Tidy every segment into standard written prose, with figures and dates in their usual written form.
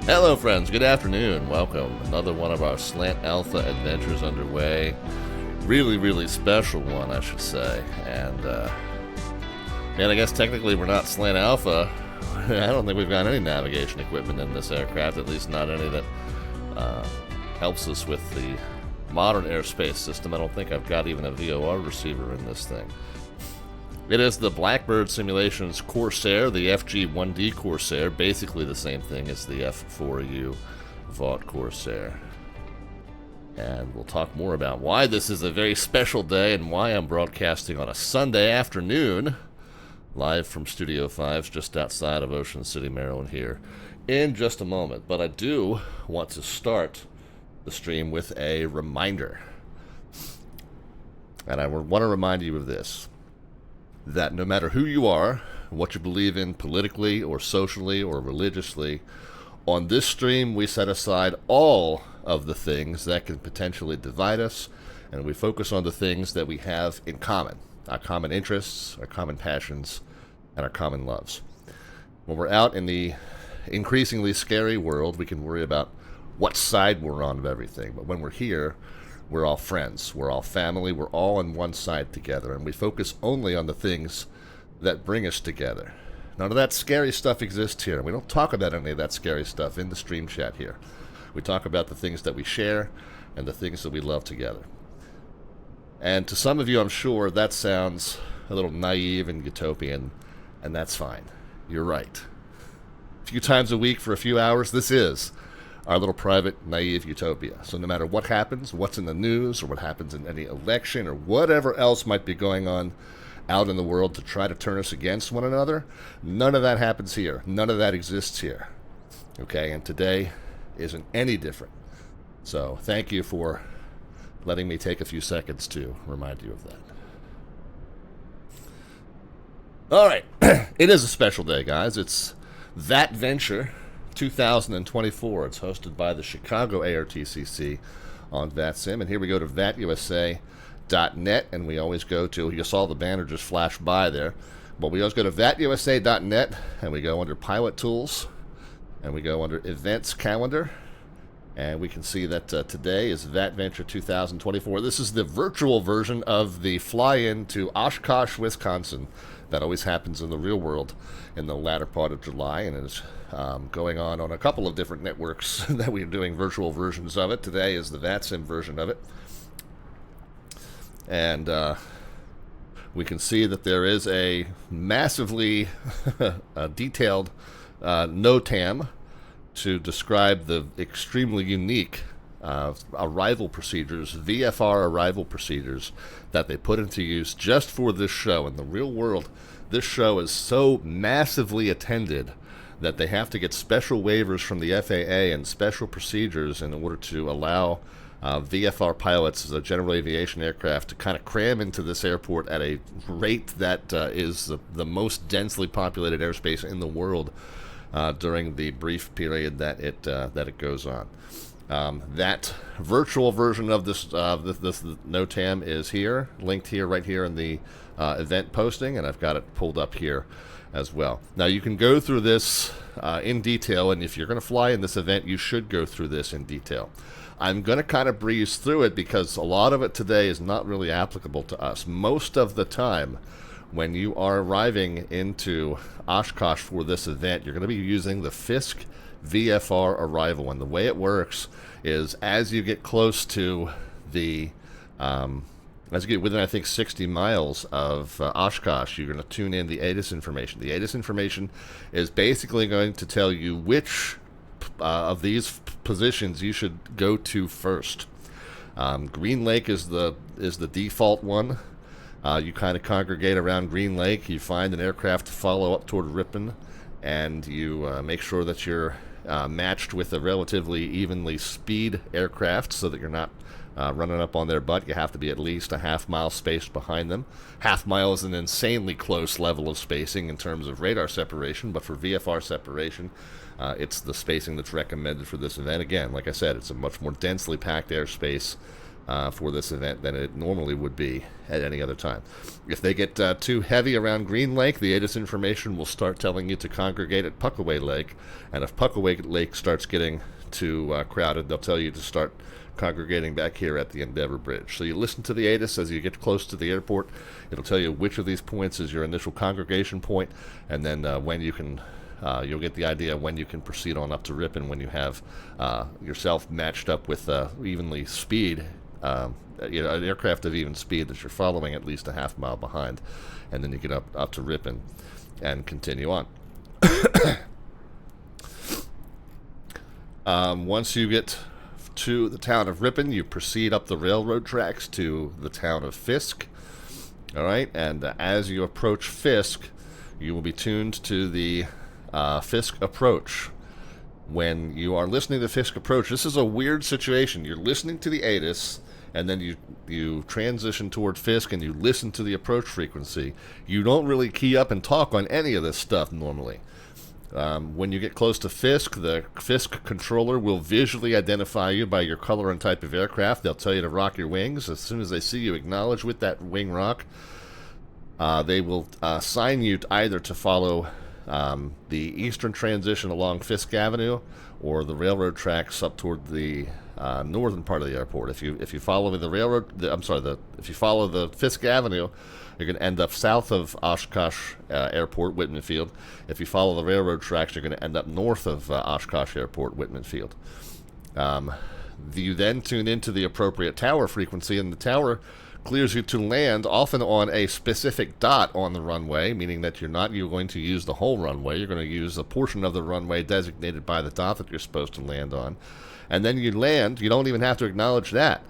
Hello friends, good afternoon, welcome. Another one of our Slant Alpha adventures underway. Really special one, I should say. And, man, I guess technically we're not Slant Alpha. I don't think we've got any navigation equipment in this aircraft, at least not any that helps us with the modern airspace system. I don't think I've got even a VOR receiver in this thing. It is the Blackbird simulations Corsair, the FG-1D Corsair, basically the same thing as the F4U VAT Corsair. And we'll talk more about why this is a very special day and why I'm broadcasting on a Sunday afternoon, live from Studio 5, just outside of Ocean City, Maryland here, in just a moment. But I do want to start the stream with a reminder. And I want to remind you of this. That no matter who you are, what you believe in politically or socially or religiously, on this stream we set aside all of the things that can potentially divide us, and we focus on the things that we have in common, our common interests, our common passions, and our common loves. When we're out in the increasingly scary world, we can worry about what side we're on of everything, but when we're here, we're all friends, we're all family, we're all on one side together, and we focus only on the things that bring us together. None of that scary stuff exists here. We don't talk about any of that scary stuff in the stream chat here. We talk about the things that we share and the things that we love together. And to some of you, I'm sure, that sounds a little naive and utopian, and that's fine. You're right. A few times a week for a few hours, this is our little private, naive utopia. So no matter what happens, what's in the news, or what happens in any election, or whatever else might be going on out in the world to try to turn us against one another, none of that happens here. None of that exists here. Okay, and today isn't any different. So thank you for letting me take a few seconds to remind you of that. All right, it is a special day, guys. It's VATVenture 2024. It's hosted by the Chicago ARTCC on VATSIM, and here we go to VATUSA.net, and we always go to, you saw the banner just flash by there, but we always go to VATUSA.net, and we go under Pilot Tools, and we go under Events Calendar, and we can see that today is VATVenture 2024. This is the virtual version of the fly-in to Oshkosh, Wisconsin. That always happens in the real world in the latter part of July, and it is going on a couple of different networks that we're doing virtual versions of it. Today is the VATSIM version of it. And we can see that there is a massively detailed NOTAM to describe the extremely unique arrival procedures, VFR arrival procedures, that they put into use just for this show. In the real world, this show is so massively attended that they have to get special waivers from the FAA and special procedures in order to allow VFR pilots, as a general aviation aircraft, to kind of cram into this airport at a rate that is the most densely populated airspace in the world during the brief period that it goes on. That virtual version of this NOTAM is here, linked here, right here in the event posting, and I've got it pulled up here as well. Now you can go through this in detail, and if you're going to fly in this event, you should go through this in detail. I'm going to kind of breeze through it because a lot of it today is not really applicable to us. Most of the time, when you are arriving into Oshkosh for this event, you're going to be using the Fisk VFR Arrival, and the way it works is as you get close to the as you get within, I think, 60 miles of Oshkosh, you're going to tune in the ATIS information. The ATIS information is basically going to tell you which of these positions you should go to first. Green Lake is the default one. You kind of congregate around Green Lake. You find an aircraft to follow up toward Ripon, and you make sure that you're matched with a relatively evenly speed aircraft so that you're not running up on their butt. You have to be at least a half-mile spaced behind them. Half-mile is an insanely close level of spacing in terms of radar separation, but for VFR separation, it's the spacing that's recommended for this event. Again, like I said, it's a much more densely packed airspace for this event than it normally would be at any other time. If they get too heavy around Green Lake, the ATIS information will start telling you to congregate at Puckaway Lake, and if Puckaway Lake starts getting too crowded, they'll tell you to start congregating back here at the Endeavor Bridge. So you listen to the ATIS as you get close to the airport. It'll tell you which of these points is your initial congregation point, and then when you can you'll get the idea when you can proceed on up to Ripon when you have yourself matched up with evenly speed, an aircraft of even speed that you're following at least a half mile behind, and then you get up to Ripon and continue on. Once you get to the town of Ripon, you proceed up the railroad tracks to the town of Fisk. All right, and as you approach Fisk, you will be tuned to the Fisk Approach. When you are listening to Fisk Approach, this is a weird situation. You're listening to the ATIS, and then you transition toward Fisk, and you listen to the approach frequency. You don't really key up and talk on any of this stuff normally. When you get close to Fisk, the Fisk controller will visually identify you by your color and type of aircraft. They'll tell you to rock your wings. As soon as they see you acknowledge with that wing rock, they will assign you either to follow the eastern transition along Fisk Avenue or the railroad tracks up toward the northern part of the airport. If you follow if you follow the Fisk Avenue, you're going to end up south of Oshkosh Airport, Wittman Field. If you follow the railroad tracks, you're going to end up north of Oshkosh Airport, Wittman Field. You then tune into the appropriate tower frequency, and the tower clears you to land often on a specific dot on the runway, meaning that you're going to use the whole runway. You're going to use a portion of the runway designated by the dot that you're supposed to land on. And then you land. You don't even have to acknowledge that.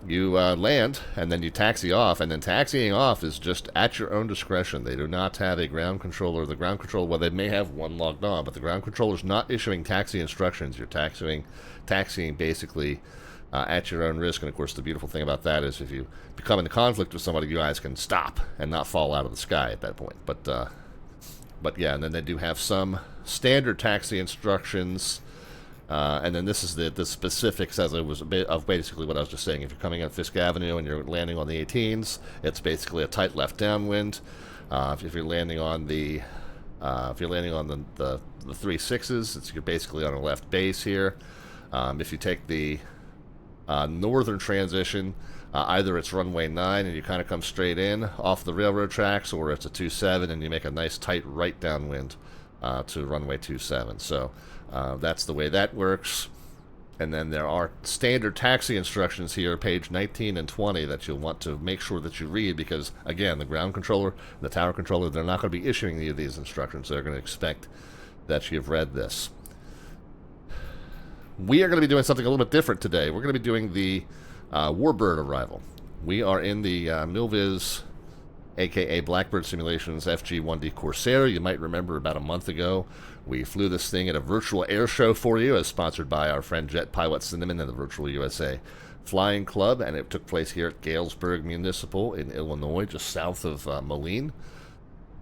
You land, and then you taxi off, and then taxiing off is just at your own discretion. They do not have a ground controller. The ground controller, well, they may have one logged on, but the ground controller is not issuing taxi instructions. You're taxiing basically at your own risk. And of course, the beautiful thing about that is if you become in conflict with somebody, you guys can stop and not fall out of the sky at that point. But yeah, and then they do have some standard taxi instructions. And then this is the specifics as it was of basically what I was just saying. If you're coming up Fisk Avenue and you're landing on the 18s, it's basically a tight left downwind. If you're landing on the 3.6s, you're basically on a left base here. If you take the northern transition, either it's runway 9 and you kind of come straight in off the railroad tracks, or it's a 2.7 and you make a nice tight right downwind to runway 2.7. So that's the way that works. And then there are standard taxi instructions here, page 19 and 20, that you'll want to make sure that you read, because again, the ground controller, the tower controller, they're not going to be issuing any of these instructions. They're going to expect that you've read this. We are going to be doing something a little bit different today. We're going to be doing the Warbird Arrival. We are in the Milviz, aka Blackbird Simulations FG-1D Corsair. You might remember about a month ago, we flew this thing at a virtual air show for you, as sponsored by our friend Jet Pilot Cinnamon and the Virtual USA Flying Club, and it took place here at Galesburg Municipal in Illinois, just south of Moline.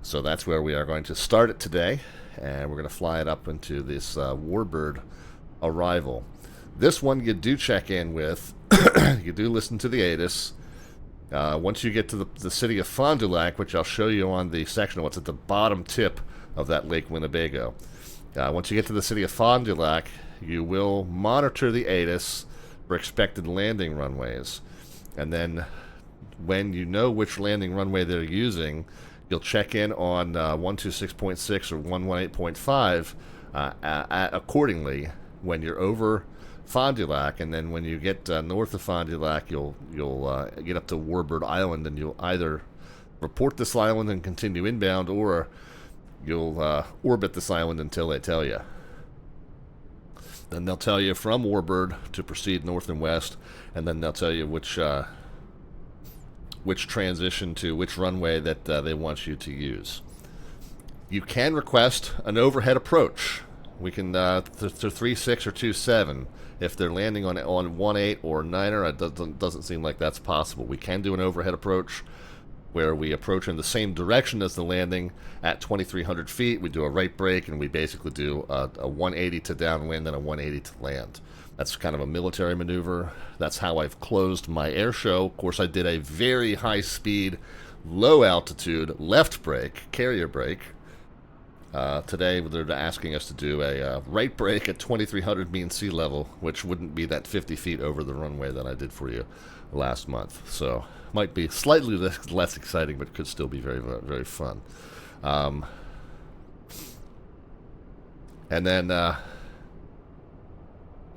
So that's where we are going to start it today, and we're going to fly it up into this Warbird Arrival. This one you do check in with. You do listen to the ATIS. Once you get to the city of Fond du Lac, which I'll show you on the section of what's at the bottom tip of that Lake Winnebago. Once you get to the city of Fond du Lac, you will monitor the ATIS for expected landing runways. And then when you know which landing runway they're using, you'll check in on 126.6 or 118.5 accordingly when you're over Fond du Lac. And then when you get north of Fond du Lac, you'll get up to Warbird Island, and you'll either report this island and continue inbound, or you'll orbit this island until they tell you. Then they'll tell you from Warbird to proceed north and west, and then they'll tell you which transition to which runway that they want you to use. You can request an overhead approach. We can to 3.6 or 2.7. If they're landing on 1.8 or 9er, it doesn't seem like that's possible. We can do an overhead approach where we approach in the same direction as the landing at 2,300 feet. We do a right brake, and we basically do a 180 to downwind and a 180 to land. That's kind of a military maneuver. That's how I've closed my air show. Of course, I did a very high-speed, low-altitude left brake, carrier brake. Today, they're asking us to do a right brake at 2,300 mean sea level, which wouldn't be that 50 feet over the runway that I did for you last month. So, might be slightly less exciting, but could still be very, very fun. And then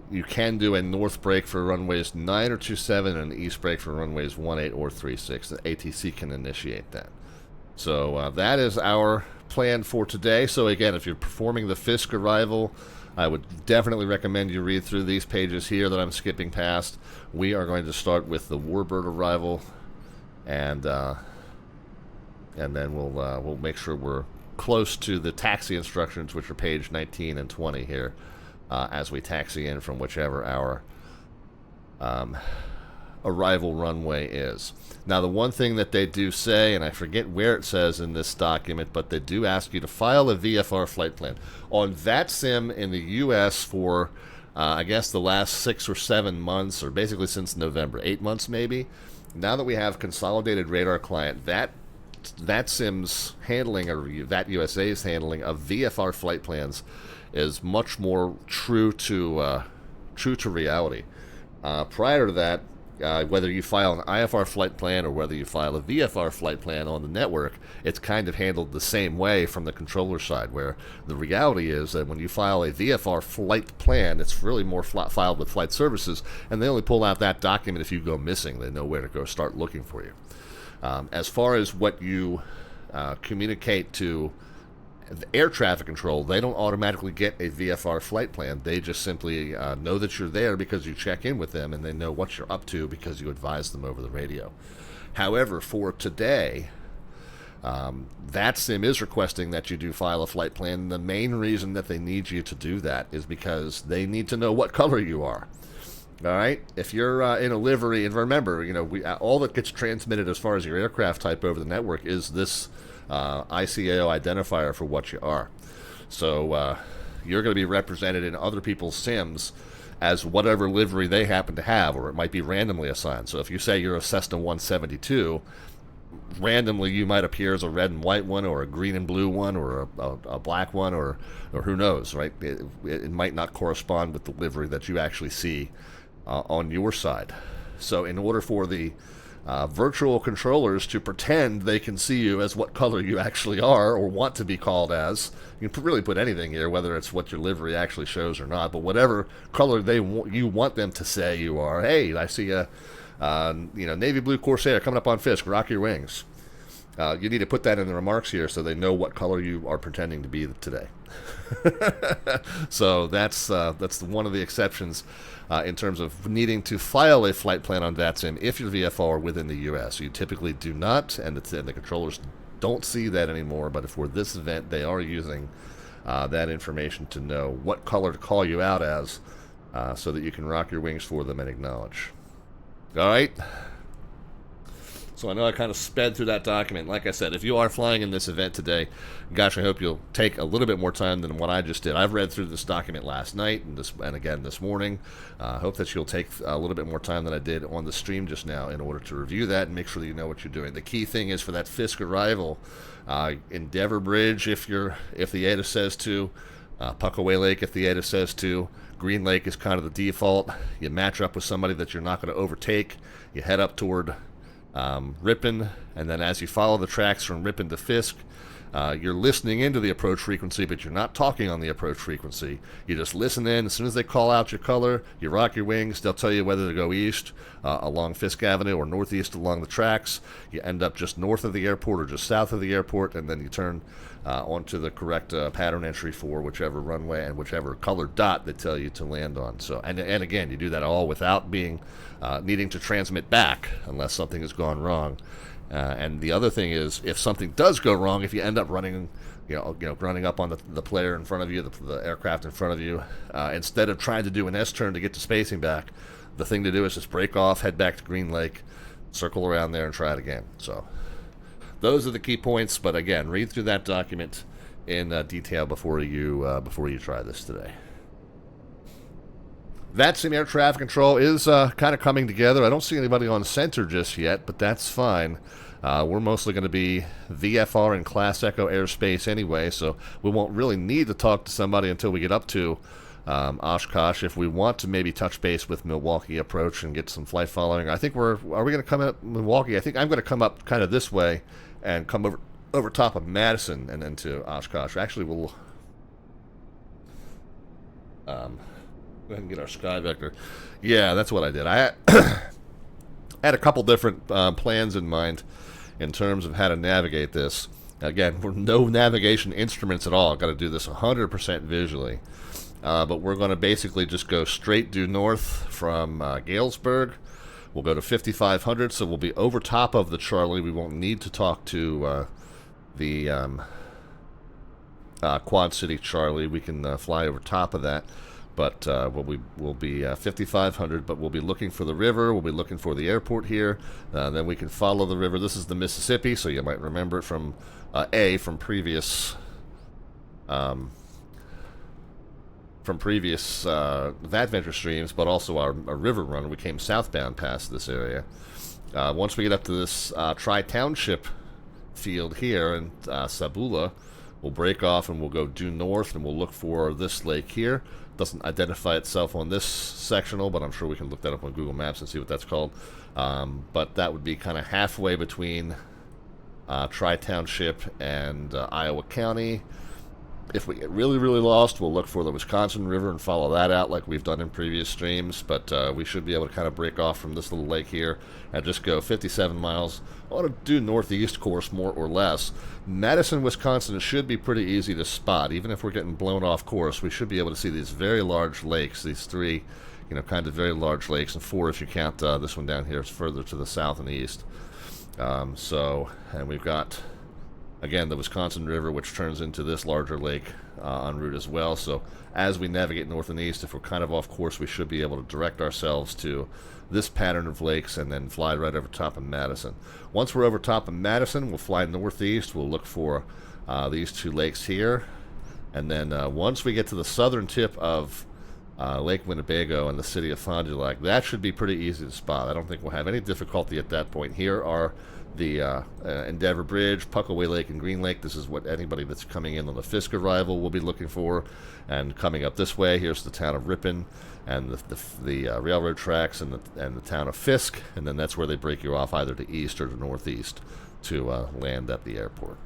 you can do a north brake for runways 9 or 27 and an east brake for runways 18 or 36. The ATC can initiate that. So that is our plan for today. So again, if you're performing the Fisk Arrival, I would definitely recommend you read through these pages here that I'm skipping past. We are going to start with the Warbird Arrival, and then we'll make sure we're close to the taxi instructions, which are page 19 and 20 here, as we taxi in from whichever our arrival runway is. Now, the one thing that they do say, and I forget where it says in this document, but they do ask you to file a VFR flight plan. On VATSIM in the U.S. for, I guess, the last 6 or 7 months, or basically since November, 8 months maybe, now that we have consolidated radar client, VATSIM's handling, or VATUSA's handling of VFR flight plans is much more true to reality. Prior to that, whether you file an IFR flight plan or whether you file a VFR flight plan on the network, it's kind of handled the same way from the controller side, where the reality is that when you file a VFR flight plan, it's really more filed with flight services, and they only pull out that document if you go missing. They know where to go start looking for you. As far as what you communicate to the air traffic control, they don't automatically get a VFR flight plan. They just simply know that you're there because you check in with them, and they know what you're up to because you advise them over the radio. However, for today, VATSIM is requesting that you do file a flight plan. The main reason that they need you to do that is because they need to know what color you are. All right, if you're in a livery, and remember, all that gets transmitted as far as your aircraft type over the network is this ICAO identifier for what you are. So you're going to be represented in other people's sims as whatever livery they happen to have, or it might be randomly assigned. So if you say you're a Cessna 172, randomly you might appear as a red and white one, or a green and blue one, or a black one, or who knows, right? It might not correspond with the livery that you actually see on your side. So in order for the virtual controllers to pretend they can see you as what color you actually are or want to be called as, you can really put anything here, whether it's what your livery actually shows or not, but whatever color you want them to say you are. Hey, I see a navy blue Corsair coming up on Fisk, rock your wings. You need to put that in the remarks here so they know what color you are pretending to be today. So that's one of the exceptions in terms of needing to file a flight plan on VATSIM if you're VFR within the U.S. You typically do not, and the controllers don't see that anymore, but for this event, they are using that information to know what color to call you out as so that you can rock your wings for them and acknowledge. All right? So I know I kind of sped through that document. Like I said, if you are flying in this event today, gosh, I hope you'll take a little bit more time than what I just did. I've read through this document last night and again this morning. I hope that you'll take a little bit more time than I did on the stream just now in order to review that and make sure that you know what you're doing. The key thing is for that Fisk Arrival, Endeavor Bridge if the ATA says to, Puckaway Lake if the ATA says to, Green Lake is kind of the default. You match up with somebody that you're not going to overtake. You head up toward Ripon, and then as you follow the tracks from Ripon to Fisk, you're listening into the approach frequency, but you're not talking on the approach frequency. You just listen in. As soon as they call out your color, you rock your wings. They'll tell you whether to go east along Fisk Avenue or northeast along the tracks. You end up just north of the airport or just south of the airport, and then you turn onto the correct pattern entry for whichever runway and whichever colored dot they tell you to land on. So, and again, you do that all without being needing to transmit back unless something has gone wrong. And the other thing is, if something does go wrong, if you end up running, running up on the player in front of you, the aircraft in front of you, instead of trying to do an S-turn to get to spacing back, the thing to do is just break off, head back to Green Lake, circle around there, and try it again. So those are the key points. But again, read through that document in detail before you try this today. VATSIM air traffic control is kind of coming together. I don't see anybody on center just yet, but that's fine. We're mostly going to be VFR and Class Echo airspace anyway, so we won't really need to talk to somebody until we get up to Oshkosh. If we want to maybe touch base with Milwaukee Approach and get some flight following, I think are we going to come up Milwaukee? I think I'm going to come up kind of this way and come over top of Madison and then to Oshkosh. Actually, we'll go ahead and get our sky vector. Yeah, that's what I did. I had a couple different plans in mind in terms of how to navigate this. Again, we're no navigation instruments at all. Got to do this 100% visually. But we're going to basically just go straight due north from Galesburg. We'll go to 5500, so we'll be over top of the Charlie. We won't need to talk to the Quad City Charlie. We can fly over top of that. But we'll be 5,500, but we'll be looking for the river. We'll be looking for the airport here. Then we can follow the river. This is the Mississippi, so you might remember it from previous VATVenture streams, but also our river run. We came southbound past this area. Once we get up to this Tri-Township field here in Sabula, we'll break off and we'll go due north and we'll look for this lake here. Doesn't identify itself on this sectional, but I'm sure we can look that up on Google Maps and see what that's called. But that would be kind of halfway between Tri-Township and Iowa County. If we get really, really lost, we'll look for the Wisconsin River and follow that out like we've done in previous streams. But we should be able to kind of break off from this little lake here and just go 57 miles on a due northeast course, more or less. Madison, Wisconsin should be pretty easy to spot. Even if we're getting blown off course, we should be able to see these very large lakes, these three, kind of very large lakes, and four if you count this one down here. It's further to the south and east. And we've got, again, the Wisconsin River, which turns into this larger lake en route as well. So as we navigate north and east, if we're kind of off course, we should be able to direct ourselves to this pattern of lakes and then fly right over top of Madison. Once we're over top of Madison, we'll fly northeast. We'll look for these two lakes here. And then once we get to the southern tip of Lake Winnebago and the city of Fond du Lac, that should be pretty easy to spot. I don't think we'll have any difficulty at that point. Here are the Endeavor Bridge, Puckaway Lake, and Green Lake. This is what anybody that's coming in on the Fisk Arrival will be looking for. And coming up this way, here's the town of Ripon and the railroad tracks and the town of Fisk. And then that's where they break you off either to east or to northeast to land at the airport.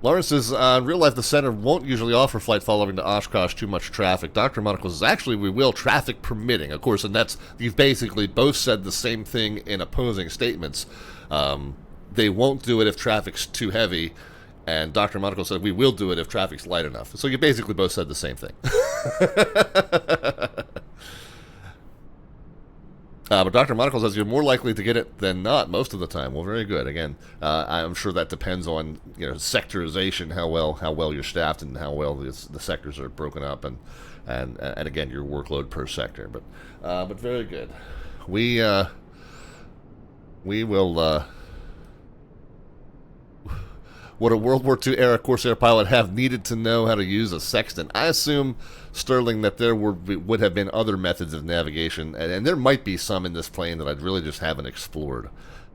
Lawrence says, in real life, the center won't usually offer flight following to Oshkosh too much traffic. Dr. Monaco says, actually, we will, traffic permitting. Of course, and you've basically both said the same thing in opposing statements. They won't do it if traffic's too heavy, and Dr. Monaco said, we will do it if traffic's light enough. So you basically both said the same thing. But Dr. Monaco says you're more likely to get it than not most of the time. Well, very good. Again, I'm sure that depends on sectorization, how well you're staffed, and how well the sectors are broken up, and again your workload per sector. But very good. We will. Would a World War II era Corsair pilot have needed to know how to use a sextant? I assume, Sterling, that there would have been other methods of navigation, and there might be some in this plane that I really just haven't explored.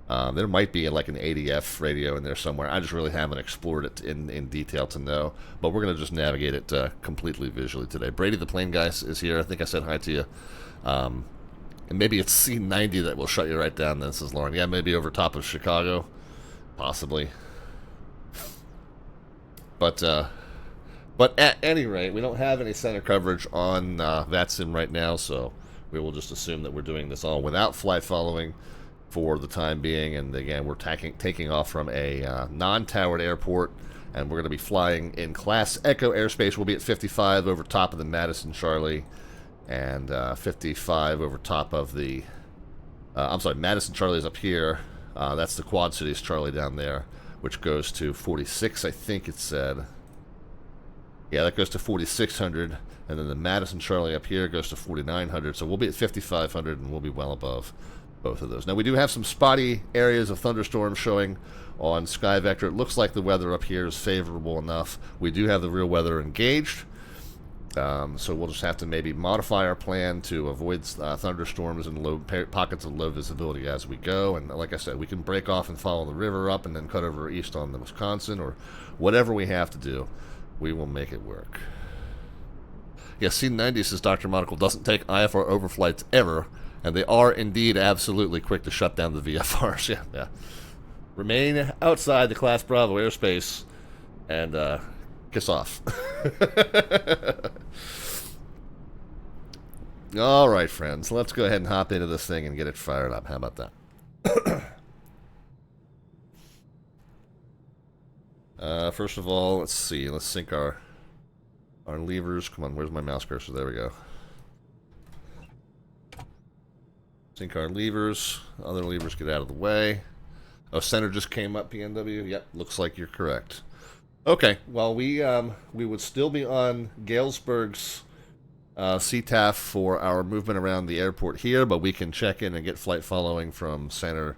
There might be like an ADF radio in there somewhere. I just really haven't explored it in detail to know. But we're going to just navigate it completely visually today. Brady the plane guy is here. I think I said hi to you. And maybe it's C90 that will shut you right down. This is Lauren. Yeah, maybe over top of Chicago. Possibly. But at any rate, we don't have any center coverage on VATSIM right now, so we will just assume that we're doing this all without flight following for the time being. And again, we're taking off from a non-towered airport, and we're going to be flying in Class Echo airspace. We'll be at 55 over top of the Madison Charlie, and 55 over top of the... Madison Charlie is up here. That's the Quad Cities Charlie down there, which goes to 46, I think it said. Yeah, that goes to 4,600. And then the Madison Charlie up here goes to 4,900. So we'll be at 5,500, and we'll be well above both of those. Now, we do have some spotty areas of thunderstorms showing on SkyVector. It looks like the weather up here is favorable enough. We do have the real weather engaged. So we'll just have to maybe modify our plan to avoid thunderstorms and low pockets of low visibility as we go. And like I said, we can break off and follow the river up and then cut over east on the Wisconsin, or whatever we have to do. We will make it work. Yeah, C90 says Dr. Monocle doesn't take IFR overflights ever, and they are indeed absolutely quick to shut down the VFRs. Yeah. Remain outside the Class Bravo airspace and kiss off. All right, friends, let's go ahead and hop into this thing and get it fired up. How about that? First of all, let's see. Let's sync our levers. Come on, where's my mouse cursor? There we go. Sync our levers. Other levers get out of the way. Oh, center just came up, PNW. Yep, looks like you're correct. Okay, well, we would still be on Galesburg's CTAF for our movement around the airport here, but we can check in and get flight following from center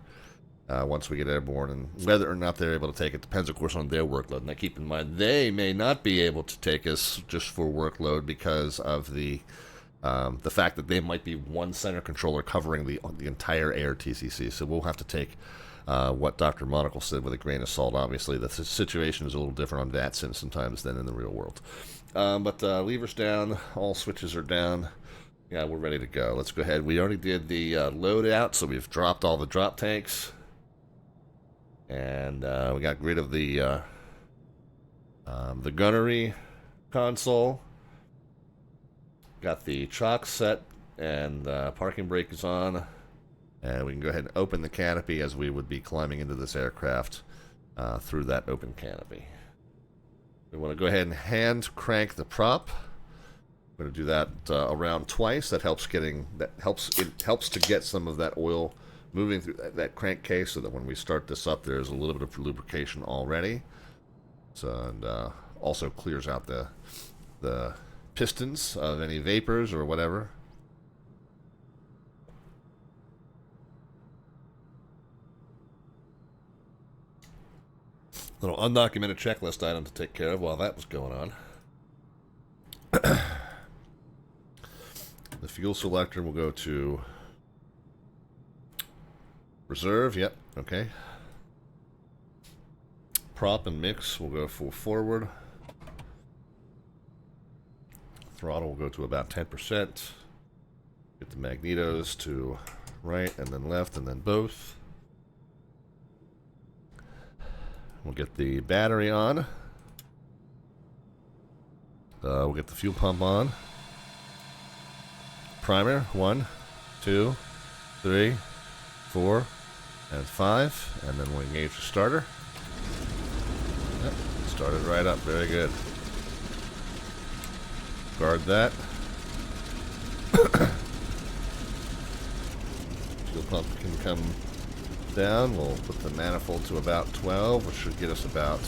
once we get airborne. And whether or not they're able to take it depends, of course, on their workload. Now, keep in mind, they may not be able to take us just for workload because of the fact that they might be one center controller covering the entire ARTCC. So we'll have to take what Dr. Monocle said with a grain of salt. Obviously, the situation is a little different on VATSIM sometimes than in the real world. But levers down, all switches are down. Yeah, we're ready to go. Let's go ahead. We already did the load out, so we've dropped all the drop tanks. And we got rid of the gunnery console. Got the chock set, and parking brake is on. And we can go ahead and open the canopy as we would be climbing into this aircraft through that open canopy. We want to go ahead and hand crank the prop. We're going to do that around twice. It helps to get some of that oil moving through that crankcase, so that when we start this up, there's a little bit of lubrication already. So, and also clears out the pistons of any vapors or whatever. Little undocumented checklist item to take care of while that was going on. The fuel selector will go to reserve. Yep, okay. Prop and mix will go full forward. Throttle will go to about 10%. Get the magnetos to right and then left and then both. We'll get the battery on. We'll get the fuel pump on. Primer, 1, 2, 3, 4, and 5. And then we'll engage the starter. Yep, started right up, very good. Guard that. Fuel pump can come down. We'll put the manifold to about 12, which should get us about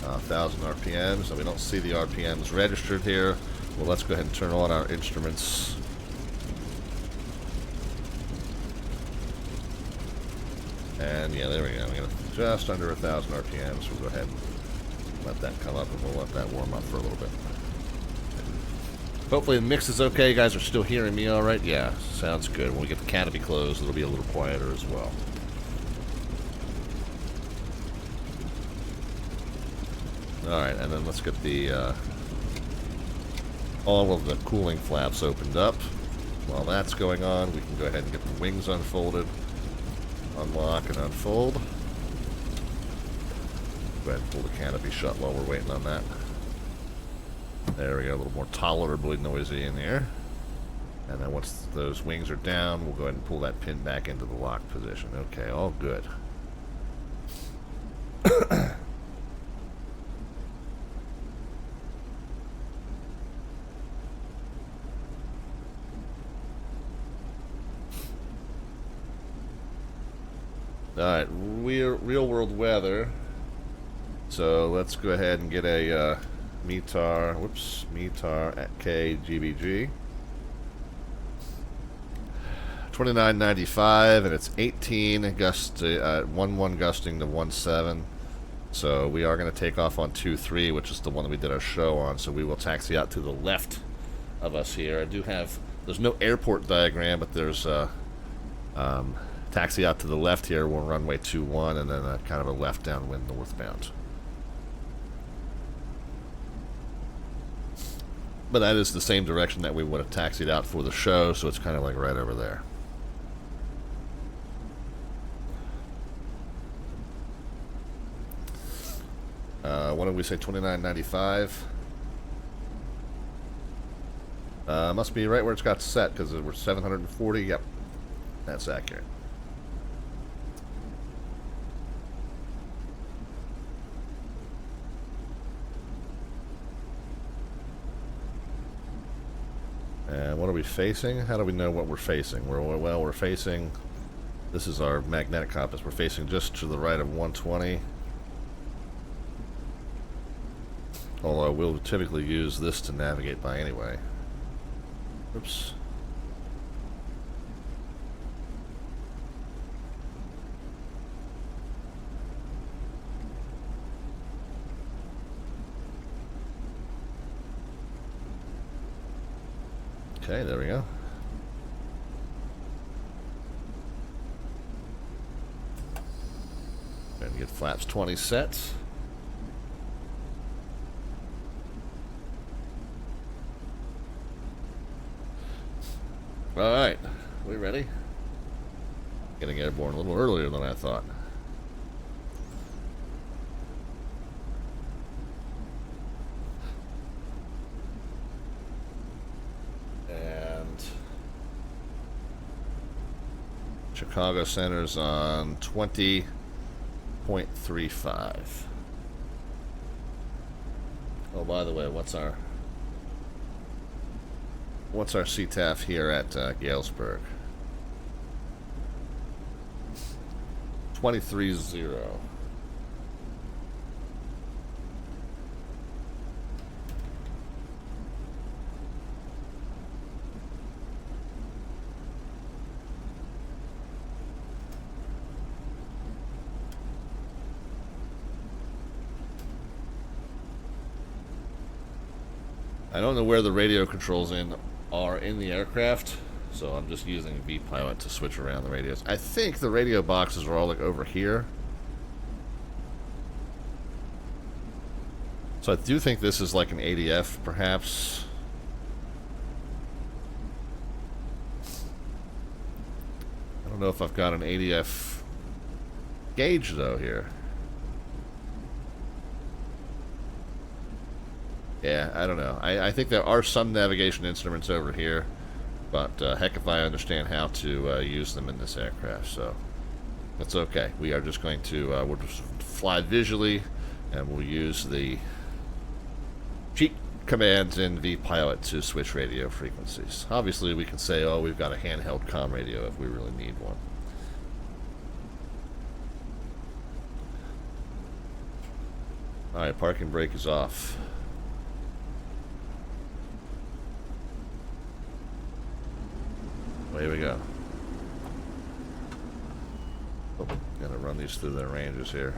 1,000 RPMs. So we don't see the RPMs registered here. Well, let's go ahead and turn on our instruments. And yeah, there we go. We got just under 1,000 RPMs. We'll go ahead and let that come up, and we'll let that warm up for a little bit. Hopefully the mix is okay. You guys are still hearing me all right? Yeah, sounds good. When we get the canopy closed, it'll be a little quieter as well. All right, and then let's get the all of the cooling flaps opened up. While that's going on, we can go ahead and get the wings unfolded, unlock and unfold. Go ahead and pull the canopy shut while we're waiting on that. There we go, a little more tolerably noisy in here. And then once those wings are down, we'll go ahead and pull that pin back into the lock position. Okay, all good. Alright, real world weather. So let's go ahead and get a METAR, whoops, METAR at KGBG. 2995, and it's 18 gust, 1-1 gusting to 1-7. So we are going to take off on 2-3, which is the one that we did our show on. So we will taxi out to the left of us here. I do have, there's no airport diagram, but there's taxi out to the left here. We'll runway 21, and then kind of a left downwind northbound. But that is the same direction that we would have taxied out for the show, so it's kind of like right over there. What did we say, 2995? Must be right where it's got set, because we're 740. Yep, that's accurate. And what are we facing? How do we know what we're facing? Well, we're facing, this is our magnetic compass. We're facing just to the right of 120. Although we'll typically use this to navigate by anyway. Oops. Okay, there we go. Gonna get flaps 20 sets. Alright, we ready? Getting airborne a little earlier than I thought. And Chicago center's on 20.35. Oh, by the way, what's our CTAF here at Galesburg? 23.0. I don't know where the radio controls are in the aircraft, so I'm just using vPilot to switch around the radios. I think the radio boxes are all like over here. So I do think this is like an ADF, perhaps. I don't know if I've got an ADF gauge though here. Yeah, I don't know. I think there are some navigation instruments over here, but heck if I understand how to use them in this aircraft, so that's okay. We are just going to we'll just fly visually, and we'll use the cheat commands in vPilot to switch radio frequencies. Obviously, we can say, oh, we've got a handheld comm radio if we really need one. Alright, parking brake is off. Here we go. Oh, gotta run these through their ranges here.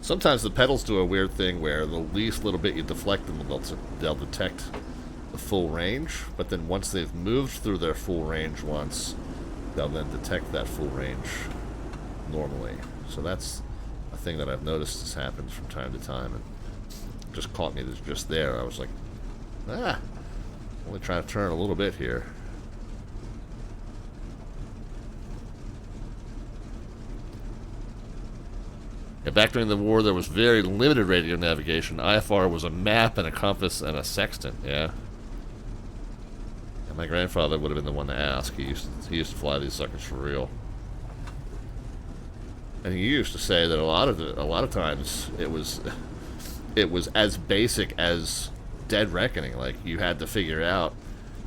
Sometimes the pedals do a weird thing where the least little bit you deflect them, they'll detect the full range, but then once they've moved through their full range once, they'll then detect that full range normally. So that's a thing that I've noticed has happened from time to time, and it just caught me just there. I was like, only trying to turn a little bit here. Yeah, back during the war, there was very limited radio navigation. IFR was a map and a compass and a sextant, yeah. And my grandfather would have been the one to ask. He used to fly these suckers for real. And he used to say that a lot of times it was as basic as Dead Reckoning. Like, you had to figure out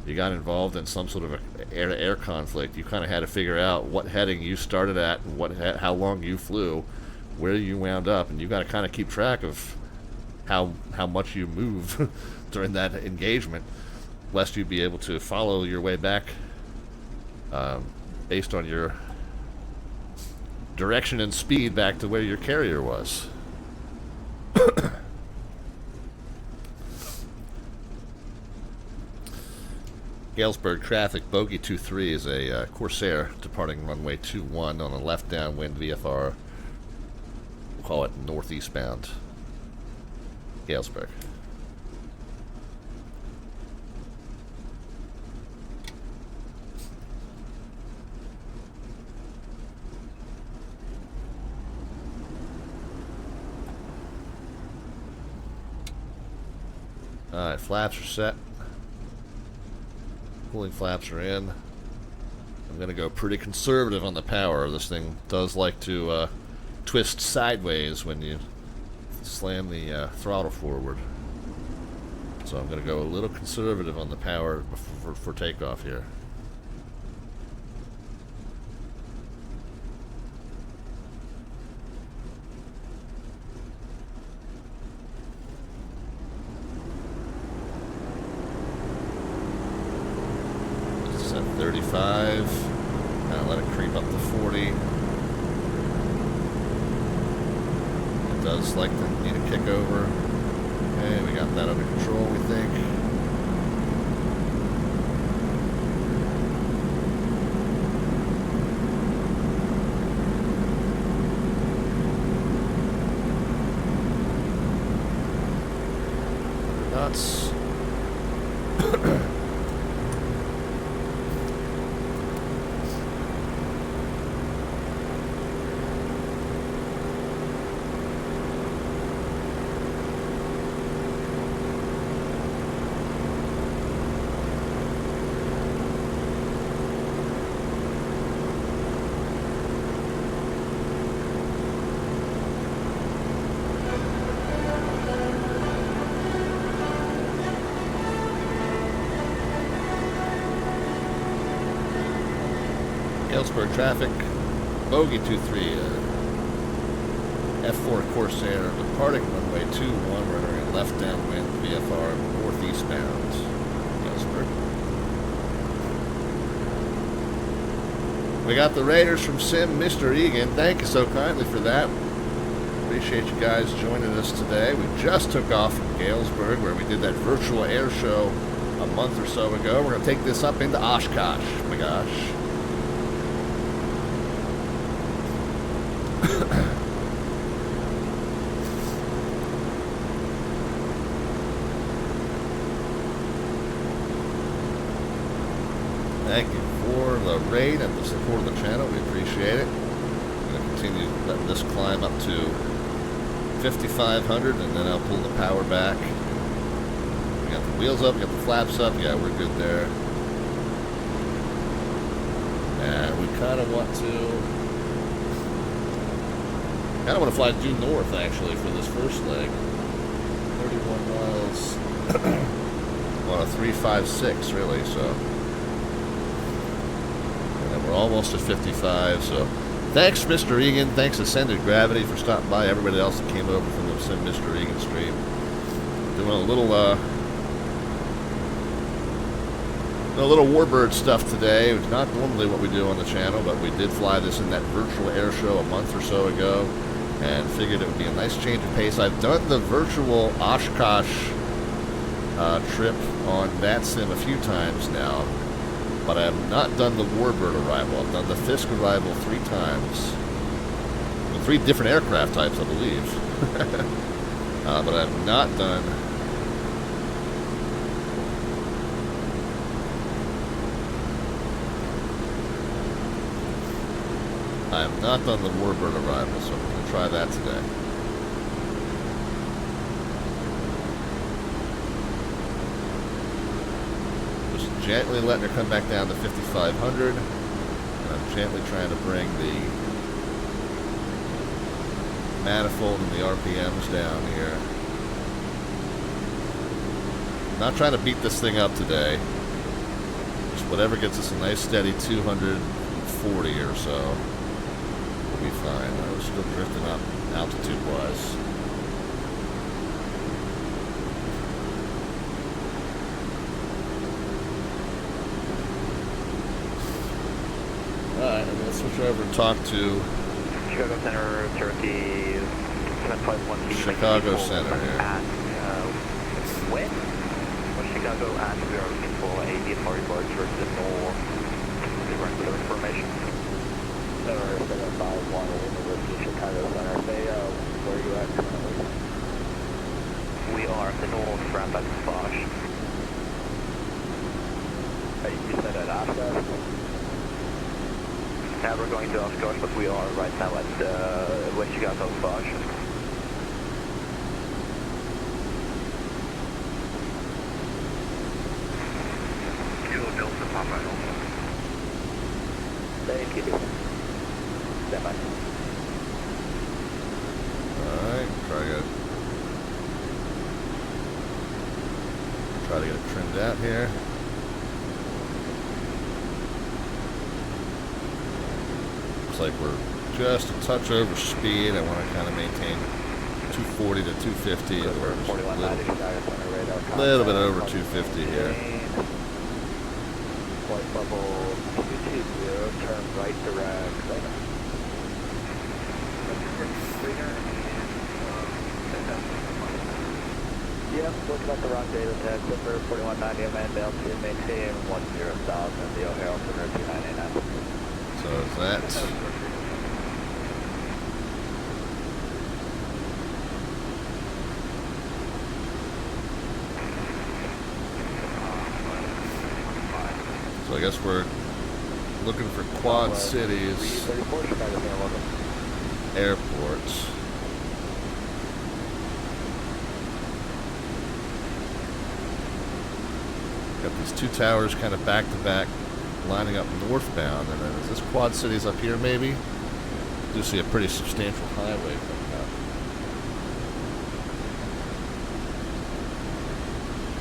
you got involved in some sort of a air-to-air conflict, you kind of had to figure out what heading you started at, and how long you flew, where you wound up, and you got to kind of keep track of how much you move during that engagement, lest you'd be able to follow your way back based on your direction and speed back to where your carrier was. Galesburg traffic, bogey 23 is a Corsair departing runway 21 on a left downwind VFR. We'll call it northeastbound. Galesburg. Alright, flaps are set. Cooling flaps are in. I'm going to go pretty conservative on the power. This thing does like to twist sideways when you slam the throttle forward. So I'm going to go a little conservative on the power for takeoff here. At 35, now let it creep up to 40. It does like to need a kick over. Okay, we got that under control, we think. Nuts. Galesburg traffic, bogey 23, F4 Corsair, departing runway 21, we're entering left downwind VFR northeastbound, Galesburg. We got the Raiders from Sim, Mr. Egan. Thank you so kindly for that. Appreciate you guys joining us today. We just took off from Galesburg, where we did that virtual air show a month or so ago. We're going to take this up into Oshkosh. Oh my gosh. Thank you for the raid and the support of the channel. We appreciate it. I'm going to continue letting this climb up to 5,500, and then I'll pull the power back. We got the wheels up, we got the flaps up. Yeah, we're good there. And we kind of want to fly due north, actually, for this first leg. 31 miles on a 356, really, so. And we're almost at 55, so. Thanks, Mr. Egan. Thanks, Ascended Gravity, for stopping by. Everybody else that came over from the Sim Mr. Egan stream. Doing a little Warbird stuff today. It's not normally what we do on the channel, but we did fly this in that virtual air show a month or so ago, and figured it would be a nice change of pace. I've done the virtual Oshkosh trip on VATSIM a few times now, but I have not done the Warbird Arrival. I've done the Fisk Arrival 3 times. Well, 3 different aircraft types, I believe. But I have not done the Warbird Arrival, so I'm going to try that today. Just gently letting her come back down to 5,500. And I'm gently trying to bring the manifold and the RPMs down here. Not trying to beat this thing up today. whatever gets us a nice steady 240 or so, we'll be fine. We're still drifting up altitude-wise. Alright, I'm going to switch over and talk to Chicago Center, Turkey, 751. Chicago Center here. At when? Chicago, and we are looking for a VFR report towards the north. Different bit of information. Center 751, University of Chicago Center. Say, where are you at currently? We are at the north ramp at Oshkosh. You said at Oshkosh? Now we're going to Oshkosh, but we are right now at West Chicago Oshkosh. Thank you. Stand by. Alright, try to get it trimmed out here. Looks like we're just a touch over speed. I want to kind of maintain 240 to 250. Or a little bit over 250 here. Flight level 220, turn right direct. Yep, looking at the wrong data tag, Clipper 4190, man down to maintain 10,000, the O'Hare Center 2989. So is that. So I guess we're looking for Quad Cities airports. Got these two towers kind of back to back, lining up northbound, and then is this Quad Cities up here maybe? Do see a pretty substantial highway coming up.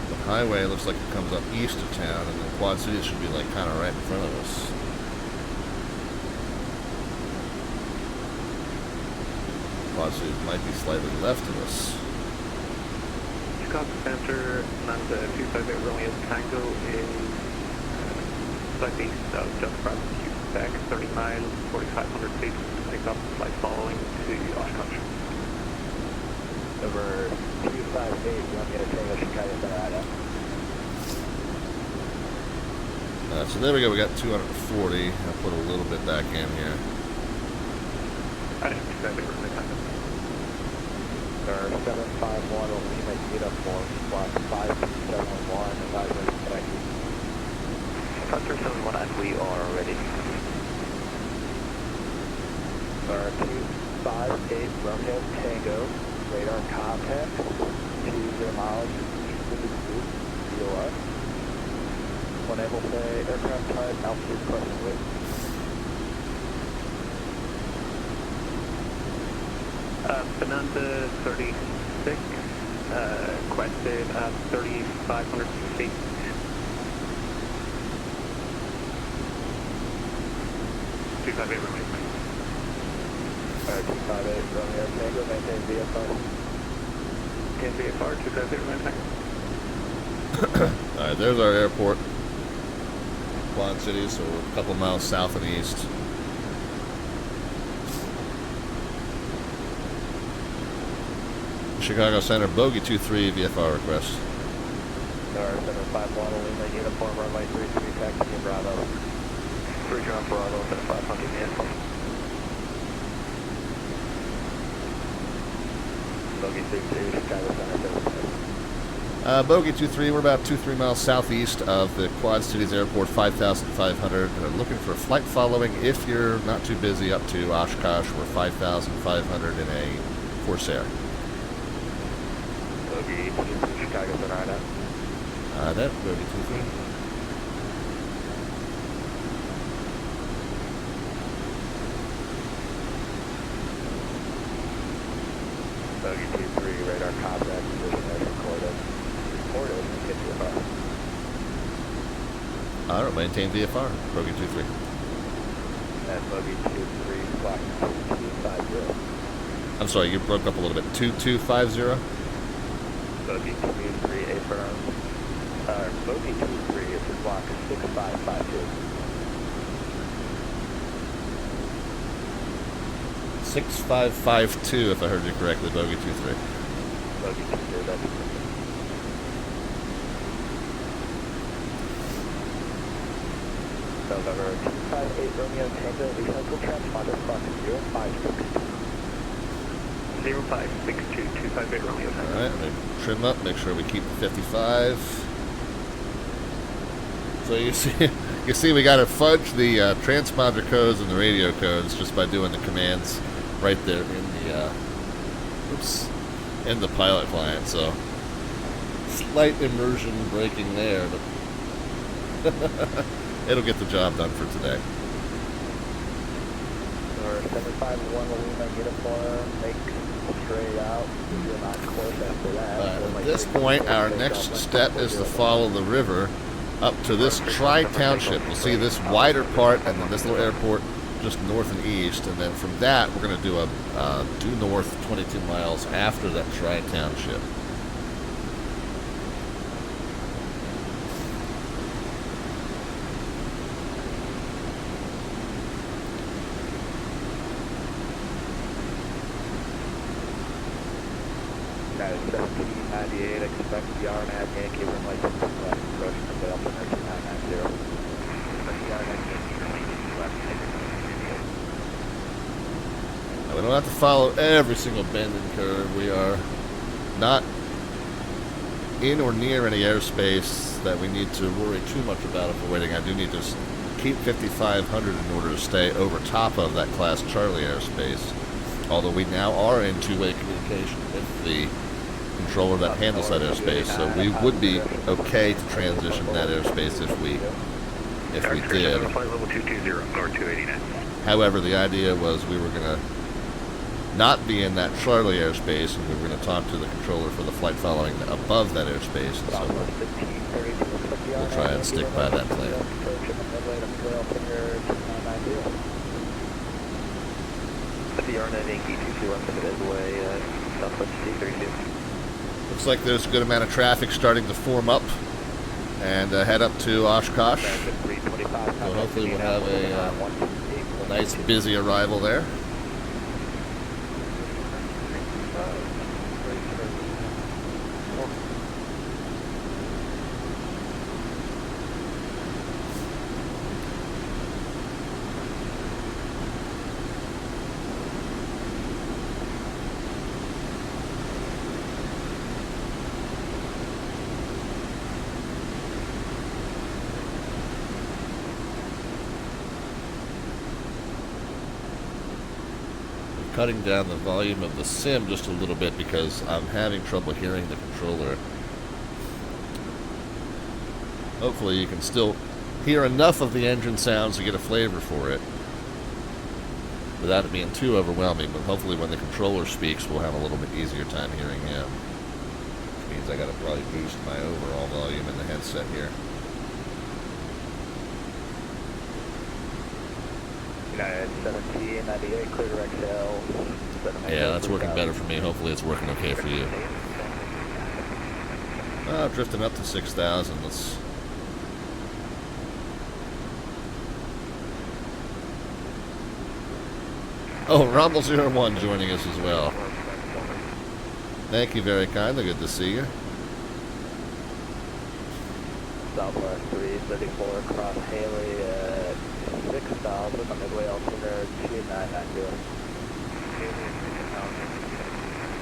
The highway looks like it comes up east of town, and the Quad Cities should be like kind of right in front of us. Quad Cities might be slightly left of us. Chicago Center, and 258 Romeo Tango is slightly east of just across Quebec, 30 miles, 4,500 feet. Take up flight following to Oshkosh. Over 258, Romeo Tango, Chicago Center, So there we go, we got 240. I'll put a little bit back in here. I didn't exactly Romeo Tango. 751 will be my uniform, block 5271, advisory connect. Hunter 71, and we are ready. 258 Romeo Tango, radar contact, 20 miles east of the group, VOR. One able to say aircraft type, altitude, crescent width. Bonanza 36, quested at 3,500 feet. Two five eight Romeo. 258 Romeo Tango, maintain VFR. Maintain VFR, 258 Romeo Tango. Alright, there's our airport. Quad Cities, so we're a couple miles south and east. Chicago Center, bogey 23, VFR request. Star 751, Lima, uniform, runway 33, taxi in Bravo. 3 John Bravo, 7500 uniform. Bogey 32, Chicago Center, 75. Bogey 23, we're about 2-3 miles southeast of the Quad Cities Airport, 5,500. And I'm looking for a flight following, if you're not too busy, up to Oshkosh. We're 5,500 in a Corsair. Bogey 22, Chicago Center, right now. That, bogey 23. Bogey 23, radar contact, position as recorded. Reported, get to the bus. All right, maintain VFR, bogey 23. And bogey 23, squawk 2250. I'm sorry, you broke up a little bit. 2250? Bogey 23, affirm. Bogey 23 is squawk 6552. 6552, if I heard you correctly, bogey 23. Bogey 23, that's it. November 258 Romeo Tango, the central transponder squawk 0562. 0562, 258 Romeo. All right, I'm going to trim up, make sure we keep the 55. So you see we got to fudge the transponder codes and the radio codes just by doing the commands right there in the pilot client. So slight immersion breaking there, but it'll get the job done for today. Or 751 Lima uniform, make straight out. You're not close after that. At this point, our next step is to follow the river up to this tri-township. You'll see this wider part and then this little airport just north and east, and then from that we're going to do a due north 22 miles after that tri-township. United 1798, expect the RNAV Yankee room license to left approach to Vail for 13990. Expect the RNAV Yankee room license to left. Now, we don't have to follow every single bend and curve. We are not in or near any airspace that we need to worry too much about if we're waiting. I do need to keep 5500 in order to stay over top of that Class Charlie airspace. Although we now are in two-way communication with the controller that handles that airspace, so we would be okay to transition that airspace if we did. Level 220, or 289. However, the idea was we were going to not be in that Charlie airspace, and we were going to talk to the controller for the flight following above that airspace. So we'll try and stick by that plan. The RNAV Yankee 22 left of Midway, Southwest C32. Looks like there's a good amount of traffic starting to form up and head up to Oshkosh. So hopefully we'll have a nice busy arrival there. Cutting down the volume of the sim just a little bit because I'm having trouble hearing the controller. Hopefully you can still hear enough of the engine sounds to get a flavor for it without it being too overwhelming, but hopefully when the controller speaks we'll have a little bit easier time hearing him. Which means I gotta probably boost my overall volume in the headset here. United 1798, clear direct tail. Yeah, that's working better for me. Hopefully it's working okay for you. Drifting up to 6,000. Let's... Oh, Rumble01 joining us as well. Thank you very kindly. Good to see you. Southwest 334 across Haley at 6,000 on Midway altimeter 2990.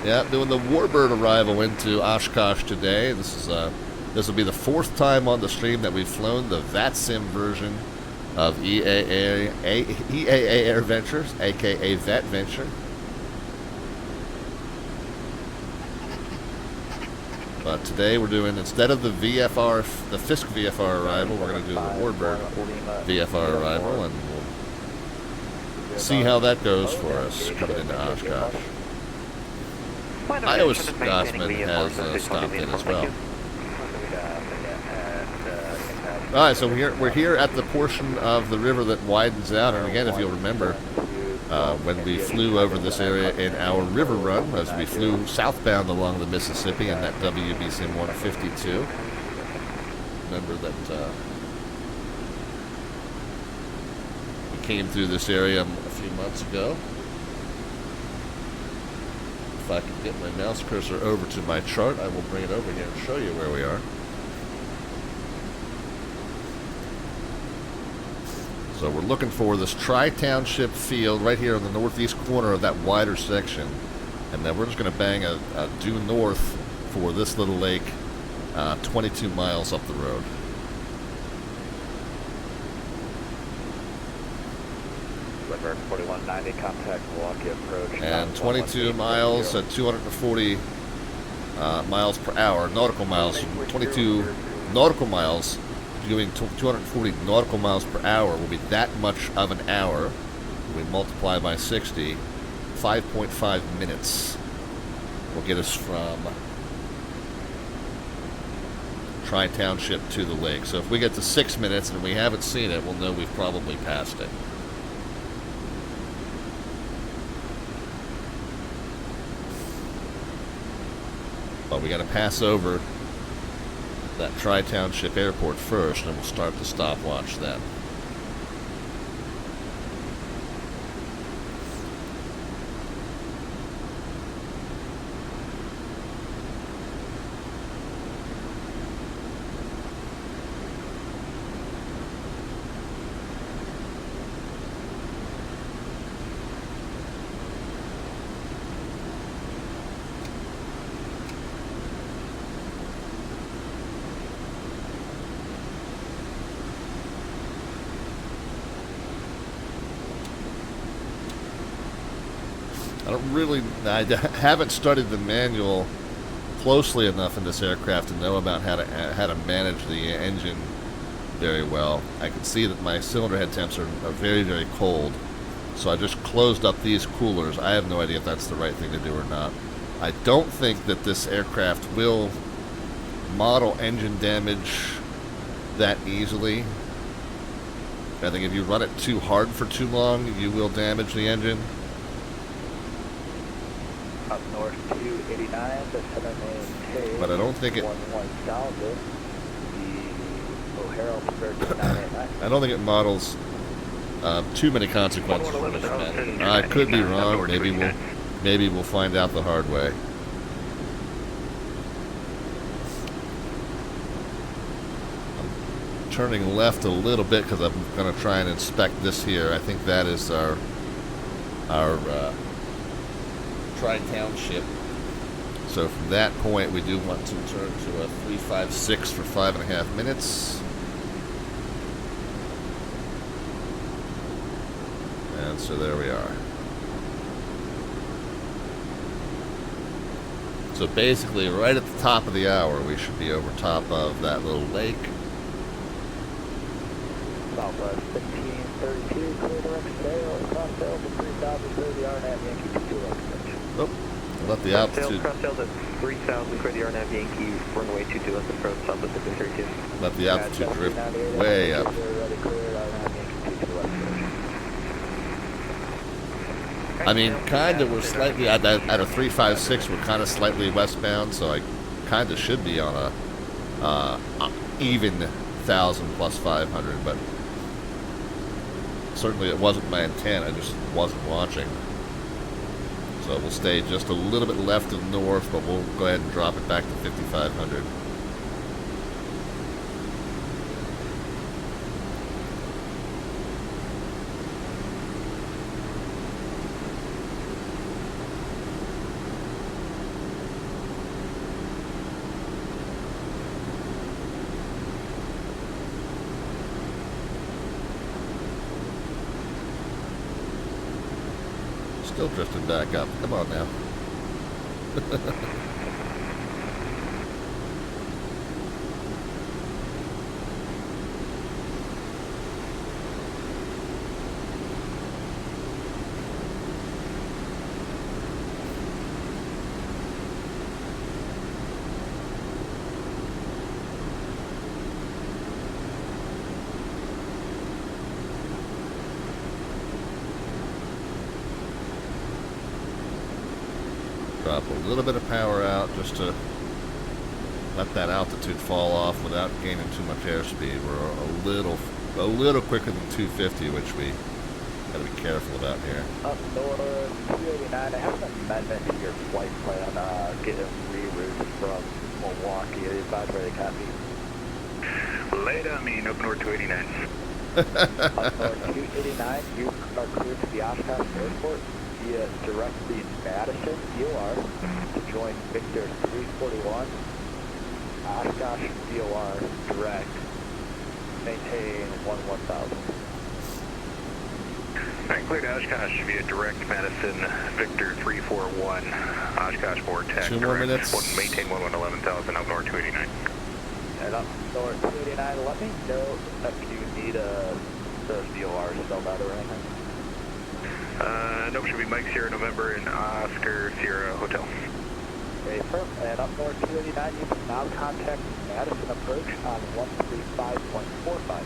Yeah, doing the Warbird arrival into Oshkosh today. This will be the fourth time on the stream that we've flown the VATSIM version of EAA AirVenture, aka VATVenture. But today we're doing, instead of the Fisk VFR Arrival, we're going to do the Warbird VFR Arrival, and we'll see how that goes for us coming into Oshkosh. Iowa Scotsman has stopped in as well. All right, so we're here at the portion of the river that widens out, and again, if you'll remember, when we flew over this area in our river run, as we flew southbound along the Mississippi in that WBCM 152. Remember that we came through this area a few months ago. If I can get my mouse cursor over to my chart, I will bring it over here and show you where we are. So we're looking for this Tri-Township field right here in the northeast corner of that wider section. And then we're just going to bang a due north for this little lake 22 miles up the road. Wittman 4190, contact Milwaukee Approach. And 22 miles at 240 miles per hour, nautical miles, 22 nautical miles, doing 240 nautical miles per hour will be that much of an hour. We multiply by 60, 5.5 minutes will get us from Tri-Township to the lake. So if we get to 6 minutes and we haven't seen it, we'll know we've probably passed it. But we got to pass over that Tri-Township airport first, and we'll start the stopwatch then. I haven't studied the manual closely enough in this aircraft to know about how to manage the engine very well. I can see that my cylinder head temps are very, very cold, so I just closed up these coolers. I have no idea if that's the right thing to do or not. I don't think that this aircraft will model engine damage that easily. I think if you run it too hard for too long, you will damage the engine. Up north 289, the 7 But I don't think it. 11,000. The O'Hara 13989. I don't think it models too many consequences for this man. I could be wrong. Maybe we'll find out the hard way. I'm turning left a little bit because I'm going to try and inspect this here. I think that is our Tri-Township. So from that point, we do want to turn to a 356 for 5.5 minutes. And so there we are. So basically, right at the top of the hour, we should be over top of that little lake. Southwest 1532, clear direct sail, cross sail to 3000, clear the RNAV Yankee 22 approach. Oh, let the altitude. Cross sails at 3,000, clear the RNAV Yankee, runway 22 left approach, southwest of 32. Let the altitude drift way up. I mean, kind of, we're slightly, at a 356, we're kind of slightly westbound, so I kind of should be on a even 1,000 plus 500, but certainly it wasn't my intent, I just wasn't watching. So we'll stay just a little bit left of north, but we'll go ahead and drop it back to 5,500. Still drifting back up. Come on now. Drop a little bit of power out just to let that altitude fall off without gaining too much airspeed. We're a little quicker than 250, which we got to be careful about here. Up north, 289. I have an amendment to your flight plan. Getting reroutes from Milwaukee. Advise where they copy. Lay down me, up north 289. Up north 289, you are cleared to the Oshkosh Airport via directly Madison, VOR, to join Victor 341, Oshkosh VOR direct, maintain 1000. Alright, clear to Oshkosh via direct Madison, Victor 341, Oshkosh vortex. 2 more minutes. Maintain 11,000, up north 289. And up north 289, let me know if you need the VOR spelled out or anything. Nope, should be Mike Sierra November and Oscar Sierra Hotel. Okay, firm. And up north 289, you can now contact Madison Approach on 135.45.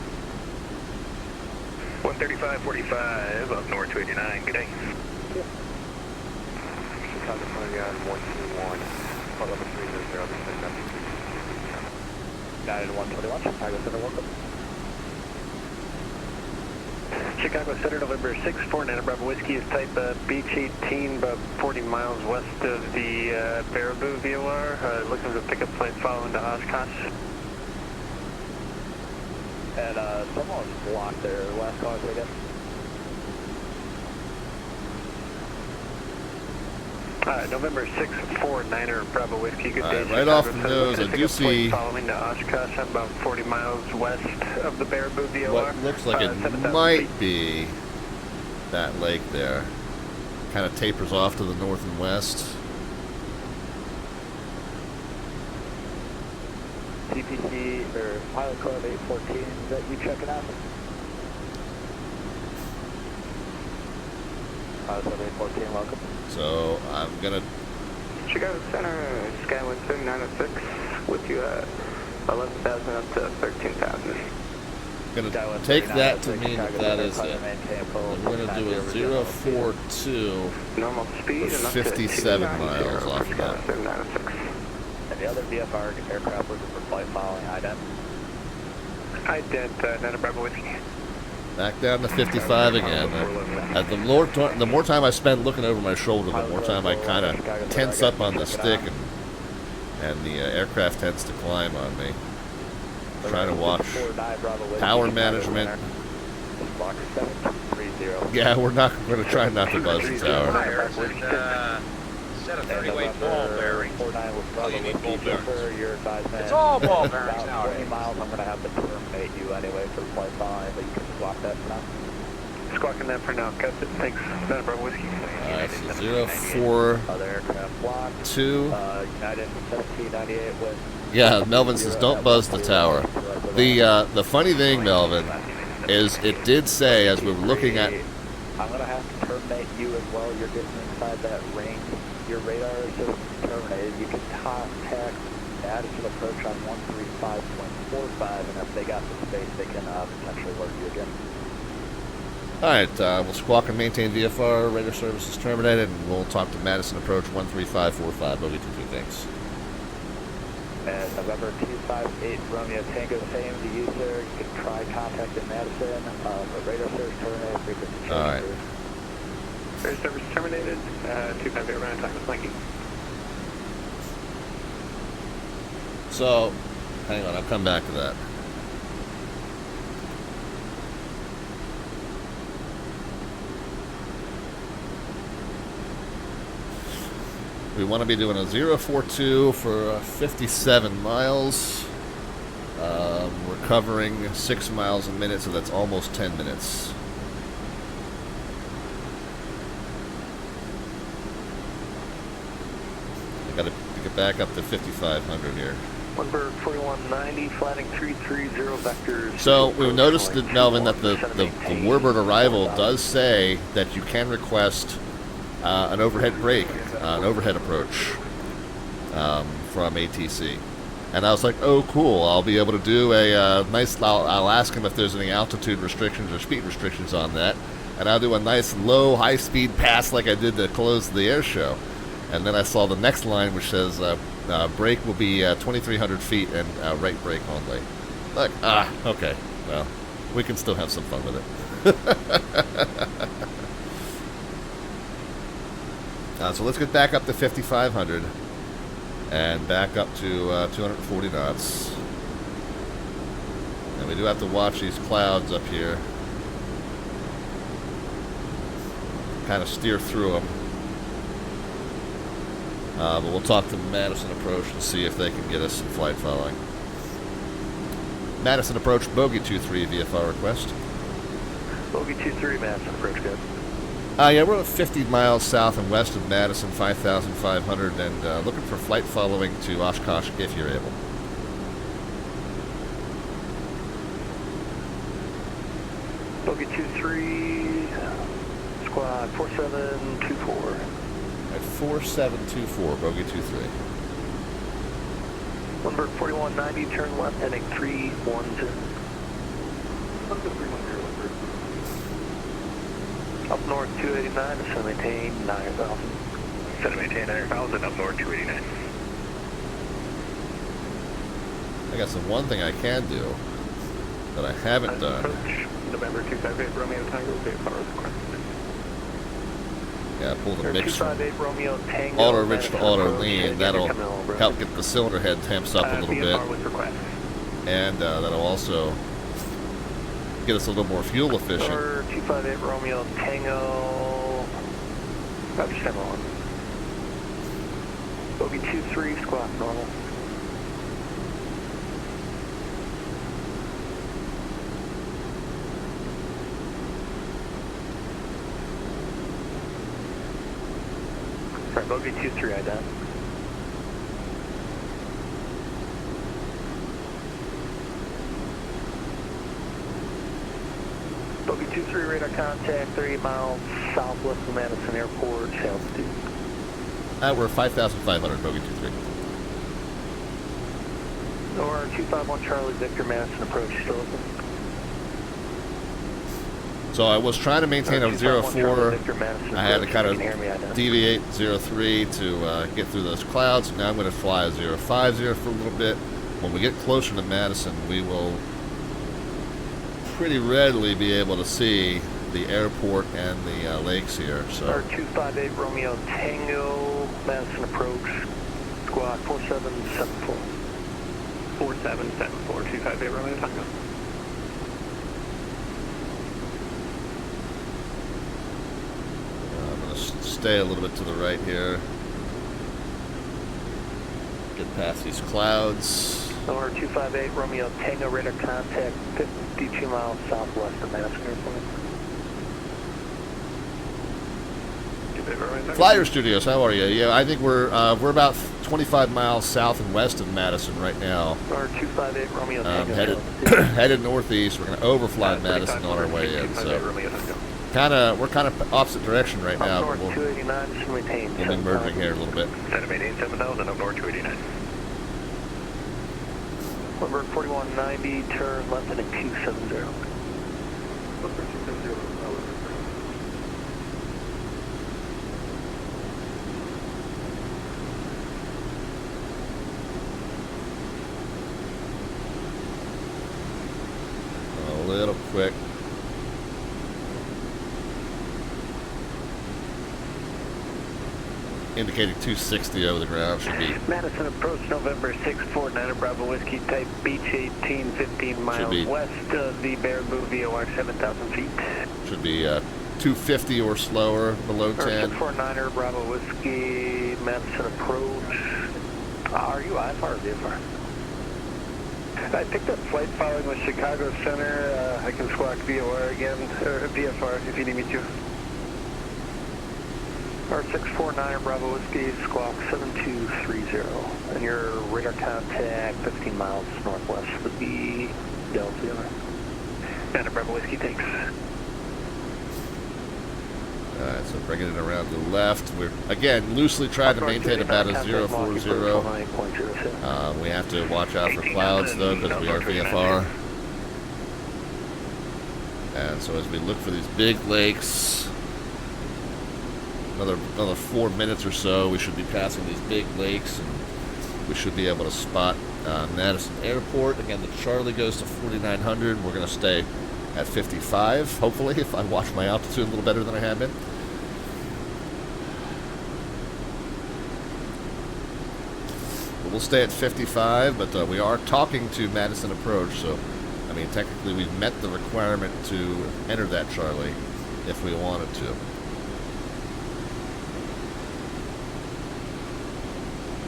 135.45, up north 289, good day. Chicago on 121, 1130, United 121, Chicago Center, welcome. Chicago Center, November 6, 49 Bravo Whiskey is type Beach 18, about 40 miles west of the Baraboo VOR. Looking to pick up flight following to Oshkosh. And someone's blocked their last call again. November 6, 49 Bravo Whiskey, good day. Right off the nose, I do see following to Oshkosh, about 40 miles west of the Baraboo VOR. what looks like it might be that lake there. Kind of tapers off to the north and west. TPC or Pilot Club 814, is that you checking out? Pilot Club 814, welcome. So I'm gonna Chicago Center, Skyline 7906, with you at 11,000 up to 13,000. take that to mean that is it. And we're gonna do a 042 Normal speed with and up to 57 290 miles off of that. 7906. And the other VFR aircraft looking for flight following IDENT. IDENT, Nana Bravo Whiskey. Back down to 55 again. The more time I spend looking over my shoulder, the more time I kind of tense up on the stick, and the aircraft tends to climb on me. Trying to watch power management. Yeah, we're going to try not to buzz the tower. Tires and set a 30-weight ball bearing. Oh, you need ball bearings. It's all ball bearings now. 20 miles, I'm going to have to terminate you anyway for the flight following, but you can squawk that for now. Squawking that for now. Got it. Thanks. Nana Bravo Whiskey. Alright, so 042. Other aircraft blocked. United 1798 with... Yeah, Melvin says, don't buzz the tower. The funny thing, Melvin, is it did say, as we were looking at... I'm going to have to terminate you as well. You're getting inside that ring. Your radar is just terminated. You can contact Madison Approach on 135.45, and if they got the space, they can potentially alert you again. Alright, we'll squawk and maintain VFR. Radar service is terminated, and we'll talk to Madison Approach 13545. Bogey 22, thanks. And November 258 Romeo Tango, same to you, sir. You can try contacting Madison. The radar service terminated. Frequency change. Alright. Radar service terminated. 258 running time is blanking. So, hang on, I'll come back to that. We want to be doing a 042 for 57 miles. We're covering 6 miles a minute, so that's almost 10 minutes. I got to get back up to 5,500 here. Number 4190, flatting 330 vectors. So we noticed that, Melvin, that the Warbird Arrival does say that you can request an overhead brake, an overhead approach from ATC. And I was like, oh, cool. I'll be able to do a nice, I'll ask him if there's any altitude restrictions or speed restrictions on that. And I'll do a nice low, high-speed pass like I did to close the air show. And then I saw the next line which says brake will be 2,300 feet and right brake only. Look, okay, well, we can still have some fun with it. So let's get back up to 5,500 and back up to 240 knots. And we do have to watch these clouds up here. Kind of steer through them. But we'll talk to Madison Approach and see if they can get us some flight following. Madison Approach, bogey 23 VFR request. Bogey 23, Madison Approach, good. Yeah, we're 50 miles south and west of Madison, 5,500, and looking for flight following to Oshkosh if you're able. Bogey 23, squad 4724. At 4724, bogey 23. Lundberg 4190, turn left, heading 310. Up north 289, descend maintain 9,000. Descend maintain 9,000, up north 289. I guess the one thing I can do that I haven't done. Approach, November 258, Romeo Tango, VFR request. Yeah, pull the mix from 258, Romeo Tango. auto rich to auto lean. That'll help get the cylinder head temps up a little bit. And that'll also get us a little more fuel efficient. 258 Romeo Tango. Roger, stand on. Bogey 23, squawk normal. Sorry, bogey 23, I done. Bogey 23, radar contact, 30 miles southwest of Madison Airport, altitude. We're 5,500, bogey 23. Or 251 Charlie Victor, Madison Approach, still open. So I was trying to maintain a 04. I had to kind of deviate 03 to get through those clouds. Now I'm going to fly a 050 for a little bit. When we get closer to Madison, we will pretty readily be able to see the airport and the lakes here. So. 258 Romeo Tango, Madison Approach, squad 4774. 4774, 258 Romeo Tango. I'm going to stay a little bit to the right here. Get past these clouds. Number 258 Romeo Tango, radar contact 52 miles southwest of Madison Airport. Flyer Studios, how are you? Yeah, I think we're about 25 miles south and west of Madison right now. Number 258 Romeo Tango. Headed northeast. We're going to overfly Madison on our way in. So we're kind of opposite direction right now. North 289, just maintain. We'll be merging here a little bit. Descend maintain 7,000, up north 289. Lundberg 4190, turn left heading 270. A little quick. Indicating 260 over the ground should be. Madison Approach, November 649, Bravo Whiskey, type beach 18, 15 miles west of the Baraboo VOR, 7,000 feet. Should be 250 or slower, below 10. 649er, Bravo Whiskey, Madison Approach. Are you IFR or VFR? I picked up flight following with Chicago Center. I can squawk VOR again, or VFR if you need me to. R649er Bravo Whiskey, squawk 7230. And your radar contact 15 miles northwest would be Delta. And a Bravo Whiskey, thanks. Alright, so bringing it around to the left. We're, again, loosely trying to maintain about a 040. We have to watch out for clouds, though, because we are VFR. And so as we look for these big lakes, another 4 minutes or so, we should be passing these big lakes, and we should be able to spot Madison Airport. Again, the Charlie goes to 4,900. We're going to stay at 55, hopefully, if I watch my altitude a little better than I have been. We'll stay at 55, but we are talking to Madison Approach, so, I mean, technically we've met the requirement to enter that Charlie if we wanted to.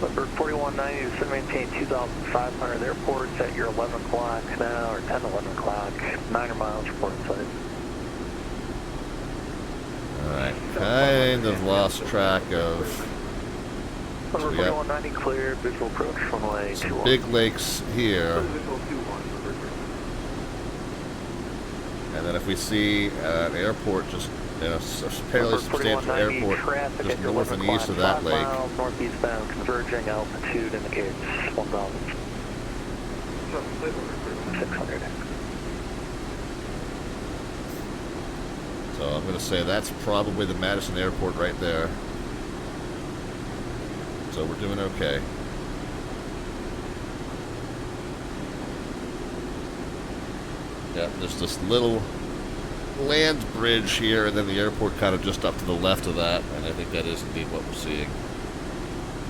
Blackbird 4190 to maintain 2,500 airports at your 11 o'clock now, or 10, 11 o'clock, 9 miles report site. Alright, kind of lost track of... Blackbird 4190 cleared, visual approach, runway 21. Some big lakes here. And then if we see an airport, just a fairly substantial airport just north and east of that lake. 5 miles northeast bound, converging altitude indicates 1,600. So I'm going to say that's probably the Madison Airport right there. So we're doing okay. Yeah, there's this little land bridge here, and then the airport kind of just up to the left of that, and I think that is indeed what we're seeing.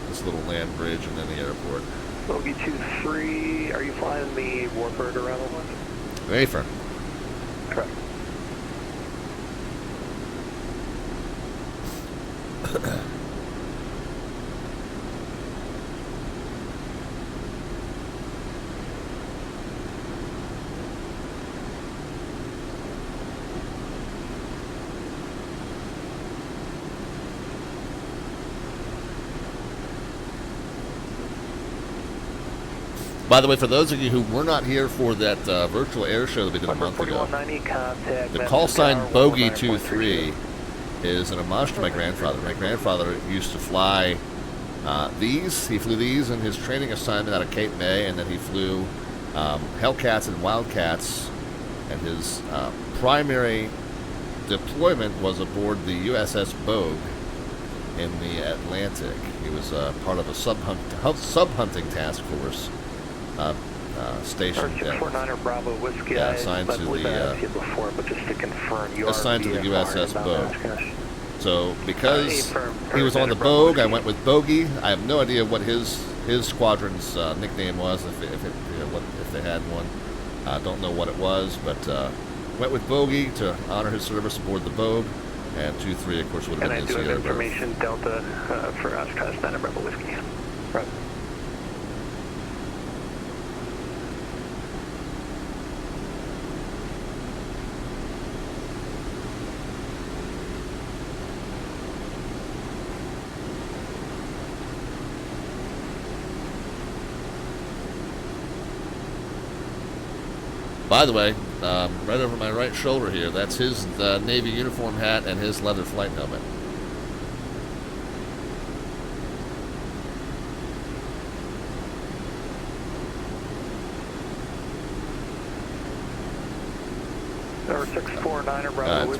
This little land bridge and then the airport. Bogey 23, are you flying the Warbird Arrival one? Affirm. Correct. By the way, for those of you who were not here for that virtual air show that we did a month ago, the call sign Bogey23 is an homage to my grandfather. My grandfather used to fly these. He flew these in his training assignment out of Cape May, and then he flew Hellcats and Wildcats, and his primary deployment was aboard the USS Bogue in the Atlantic. He was part of a sub-hunting task force. Station. 649er Bravo Whiskey. Yeah, assigned to the before, but just to confirm, you assigned to the USS Bogue. So because he was on the Bravo Bogue, I went with Bogey. I have no idea what his squadron's nickname was, if they had one. I don't know what it was, but went with Bogey to honor his service aboard the Bogue, and 2-3, of course, would have been his Sierra information Delta for Oshkosh 9 Bravo Whiskey. Right. By the way, right over my right shoulder here, that's his Navy uniform hat and his leather flight helmet.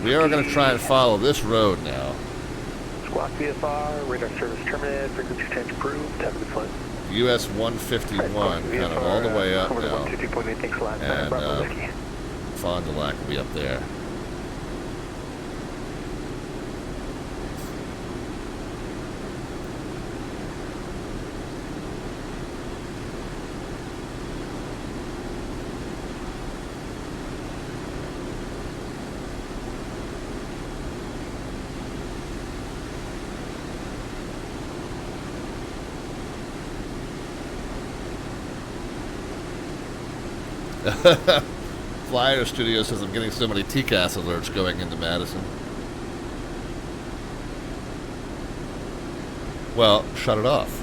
We are going to try and follow this road now. Squawk VFR, radar service terminated, frequency change approved, have a good flight. US 151, kind of all the way up now, and Fond du Lac will be up there. Flyer Studio says I'm getting so many TCAS alerts going into Madison. Well, shut it off.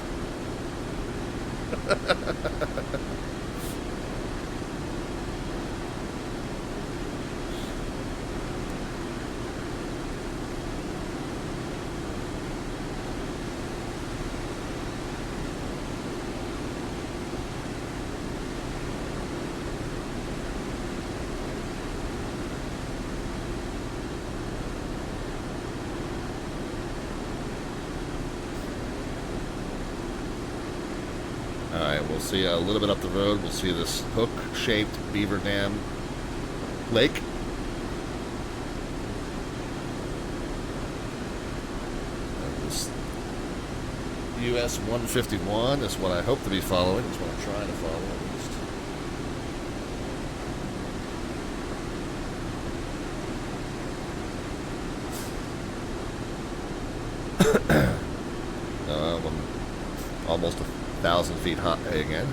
Alright, we'll see a little bit up the road. We'll see this hook-shaped beaver dam lake. And this US 151 is what I hope to be following. Is what I'm trying to follow at least. I'm almost 1,000 feet high again.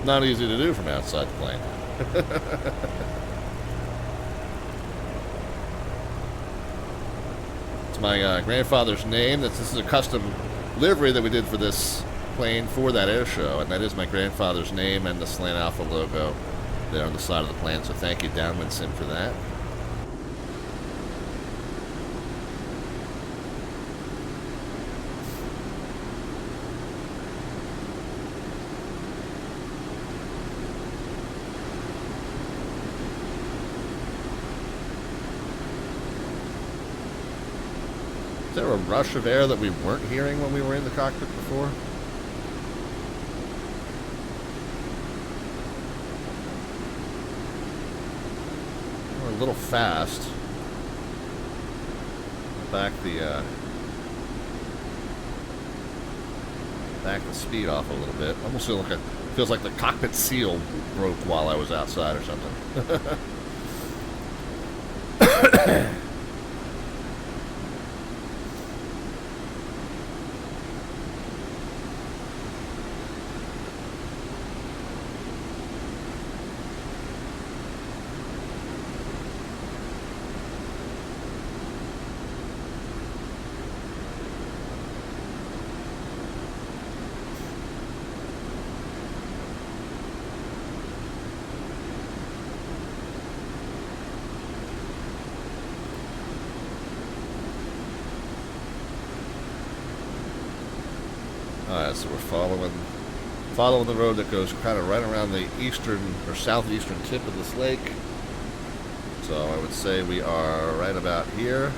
Not easy to do from outside the plane. It's my grandfather's name. This is a custom livery that we did for this plane for that air show, and that is my grandfather's name and the Slant Alpha logo there on the side of the plane. So thank you, Downwind Sim, for that. Is there a rush of air that we weren't hearing when we were in the cockpit before? We're a little fast. Back the speed off a little bit. Almost feels like the cockpit seal broke while I was outside or something. Alright, so we're following the road that goes kind of right around the eastern or southeastern tip of this lake. So I would say we are right about here.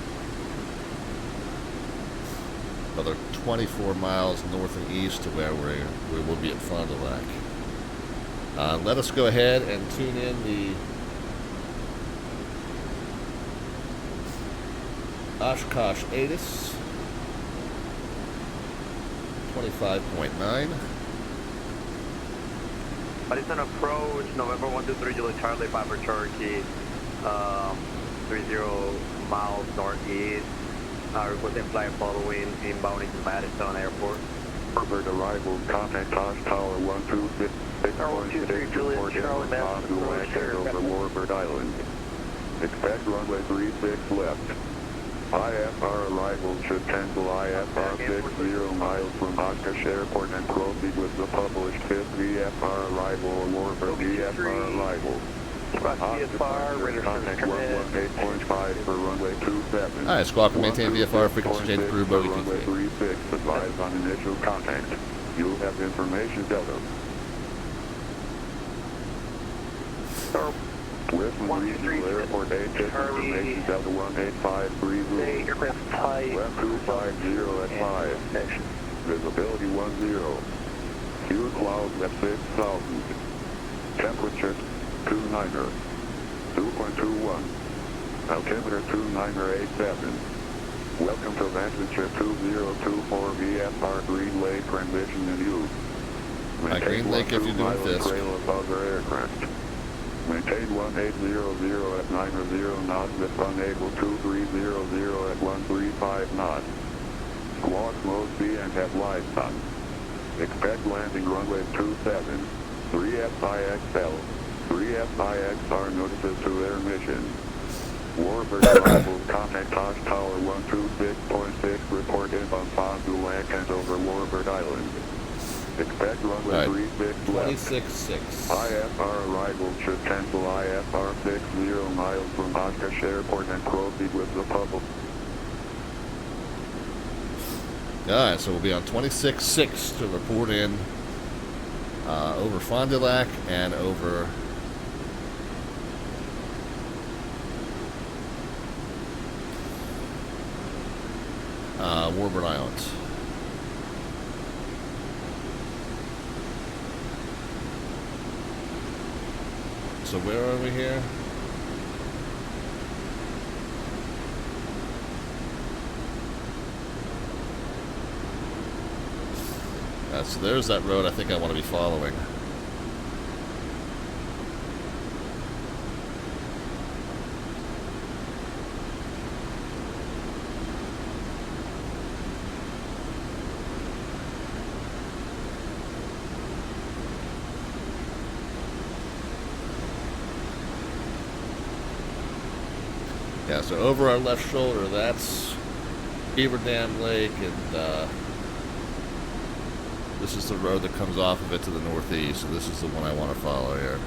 Another 24 miles north and east to where we will be at Fond du Lac. Let us go ahead and tune in the Oshkosh ATIS 25.9. Madison approach, November 123, Julie Charlie, 5 for Cherokee, 30 miles northeast. Requesting flight following inbounding to Madison Airport. Blackbird arrival, contact Tosh Tower 126, 6.6, Juliet, Charlie, Madison approach, over Warbird Island. Expect runway 36 left. IFR arrival should cancel IFR 60 miles from Oshkosh Airport and proceed with the published Fisk VFR Arrival Warbird VFR Arrival. VFR, radar contact 118.5 for runway 27. Alright, squawk, maintain VFR, frequency change, crew, bogey runway 36, advise on initial contact. You'll have information Delta. Wittman Regional Airport 8, information Delta 18530. Aircraft type. Left 250 at 5. Visibility 10. Use clouds at 6,000. Temperature 29er. 2.21. Altimeter 2987. Welcome to VATVenture 2024 VFR Green Lake transition in use. Green Lake if you're doing Fisk. Trail above their aircraft. Maintain 1800 at 90 knots if unable 2300 at 135 knots. Squawk mode B and have lights on. Expect landing runway 27. 3FIXL. 3FIXR notices to air mission. Warbird Arrival, contact Tosh Tower 126.6, report inbound Fond du Lac and over Warbird Island. Expect runway 36 left. 26.6. IFR arrival should cancel IFR 60 miles from Oshkosh Airport and proceed with the public. Alright, so we'll be on 26.6 to report in over Fond du Lac and over Warbird Islands. So where are we here? So there's that road I think I want to be following. Yeah, so over our left shoulder, that's Beaver Dam Lake, and this is the road that comes off of it to the northeast, so this is the one I want to follow here.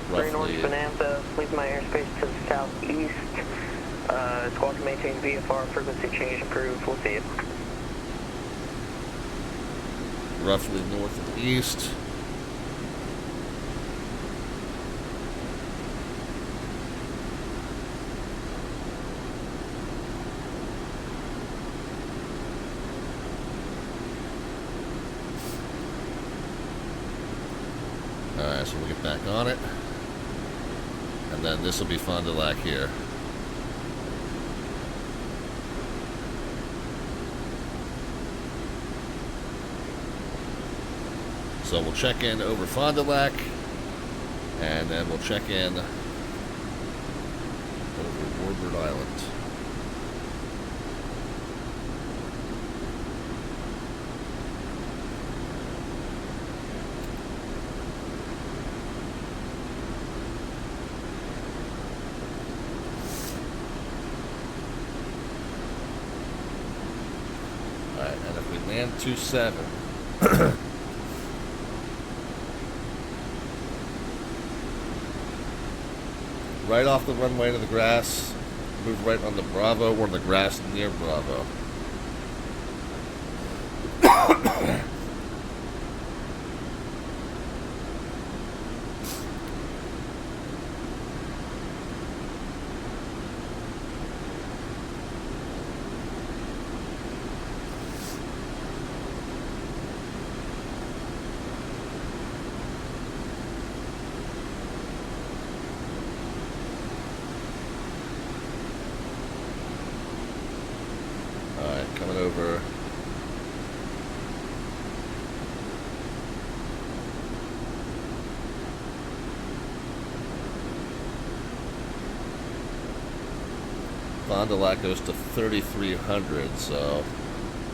Very North Bonanza, leave my airspace to the southeast. Squawk to maintain VFR, frequency change approved, we'll see you. Roughly north and east. Alright, so we'll get back on it. And then this will be Fond du Lac here. So we'll check in over Fond du Lac, and then we'll check in over Warbird Island. Alright, and if we land 27, right off the runway to the grass, move right on the Bravo or the grass near Bravo. Coming over. Fond du Lac goes to 3,300, so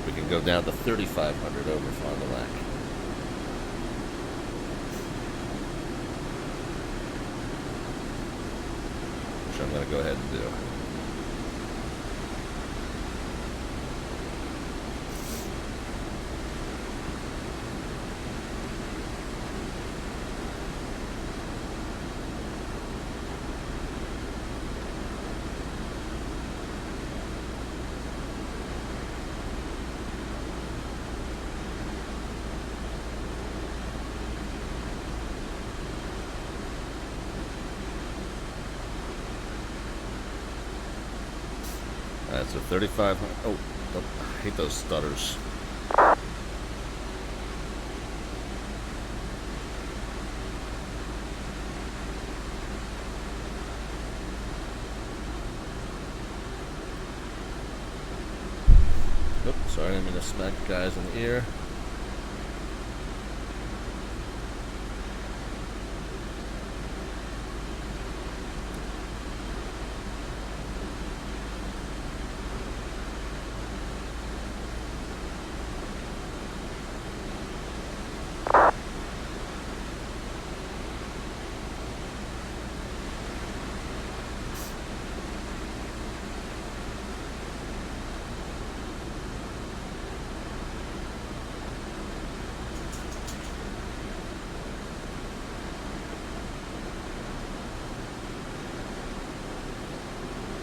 we can go down to 3,500 over Fond du Lac. Which I'm going to go ahead and do. Alright, so 35. Oh, I hate those stutters. Oops, sorry, I didn't mean to smack guys in the ear.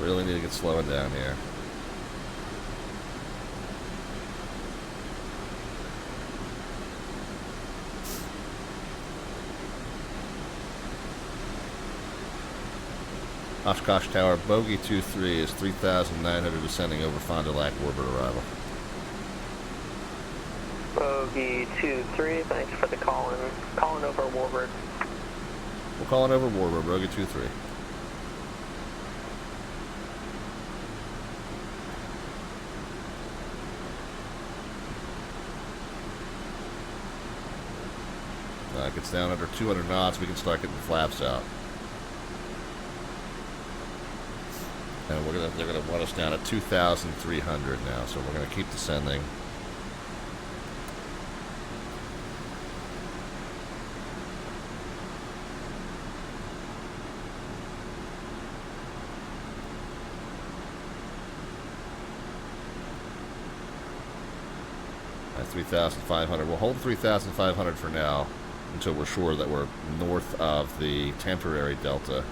Really need to get slowing down here. Oshkosh Tower, bogey 23 is 3,900 descending over Fond du Lac, Warbird arrival. Bogey 23, thanks for the call in. Calling over Warbird. We're calling over Warbird, bogey 23. It gets down under 200 knots, we can start getting the flaps out. And they're gonna want us down at 2,300 now, so we're gonna keep descending. At 3,500, we'll hold 3,500 for now, until we're sure that we're north of the temporary delta.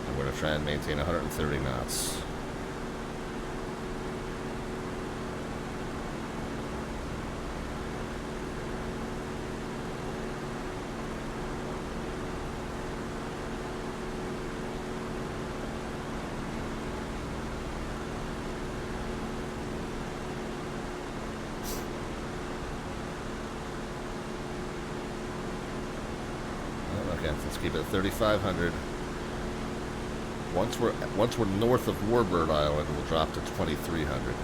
And we're going to try and maintain 130 knots. Let's keep it at 3,500. Once we're north of Warbird Island, we'll drop to 2,300.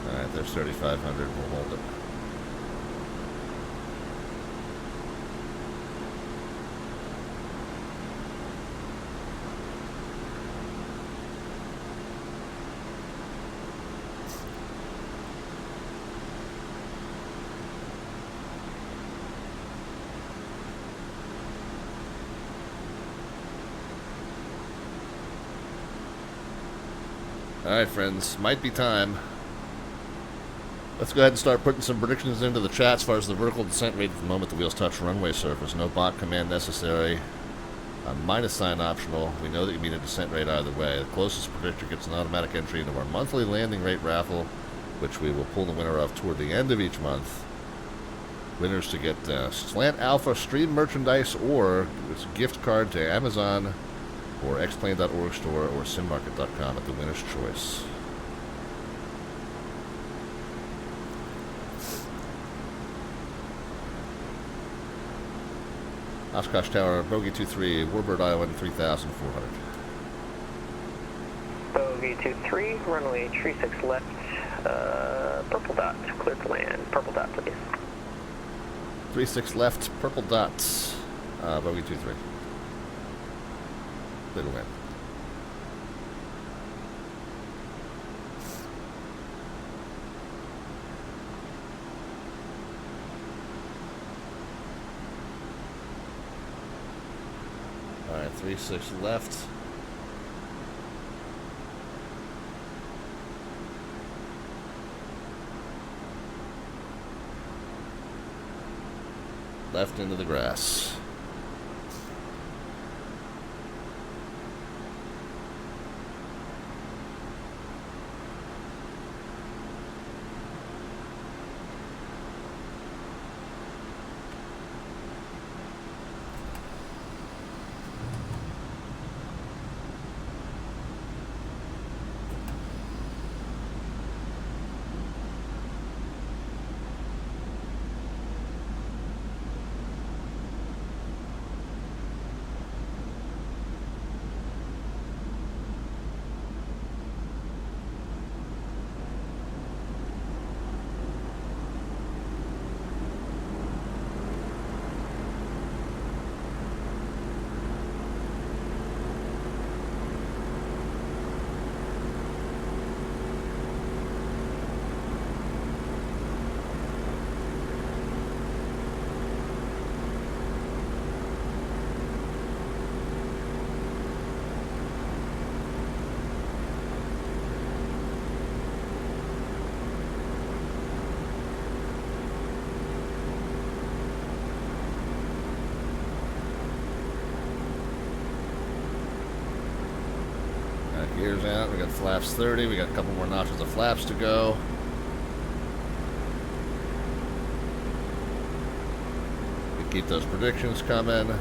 All right, there's 3,500. We'll hold it. Alright friends, might be time. Let's go ahead and start putting some predictions into the chat as far as the vertical descent rate at the moment the wheels touch runway surface. No bot command necessary. Minus sign optional. We know that you mean a descent rate either way. The closest predictor gets an automatic entry into our monthly landing rate raffle, which we will pull the winner of toward the end of each month. Winners to get Slant Alpha Stream merchandise or a gift card to Amazon or xplane.org store or simmarket.com at the winner's choice. Oshkosh Tower, bogey 23, Warbird Island 3,400. Bogey 23, runway 36 left, purple dot, clear to land. Purple dot, please. 36 left, purple dots, bogey 23. Clear to land. 36 left. Left into the grass. Gears out, we got flaps 30, we got a couple more notches of flaps to go. We keep those predictions coming.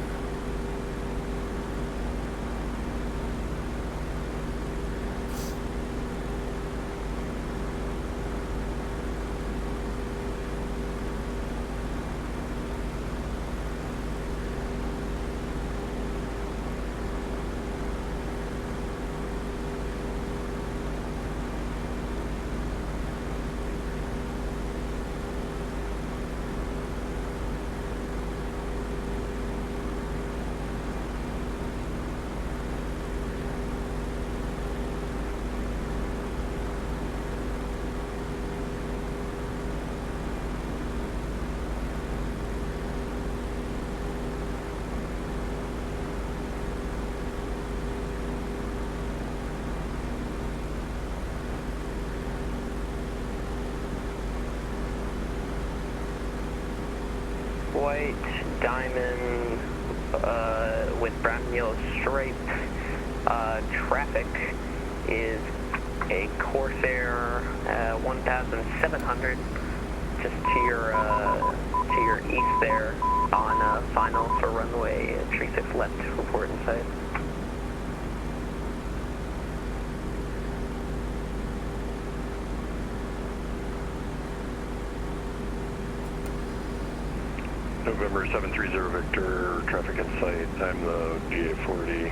White diamond with brown and yellow stripe. Traffic is a Corsair 1700 just to your east there on final for runway 36 left. Report inside. November 730 Victor, traffic in sight. I'm the GA40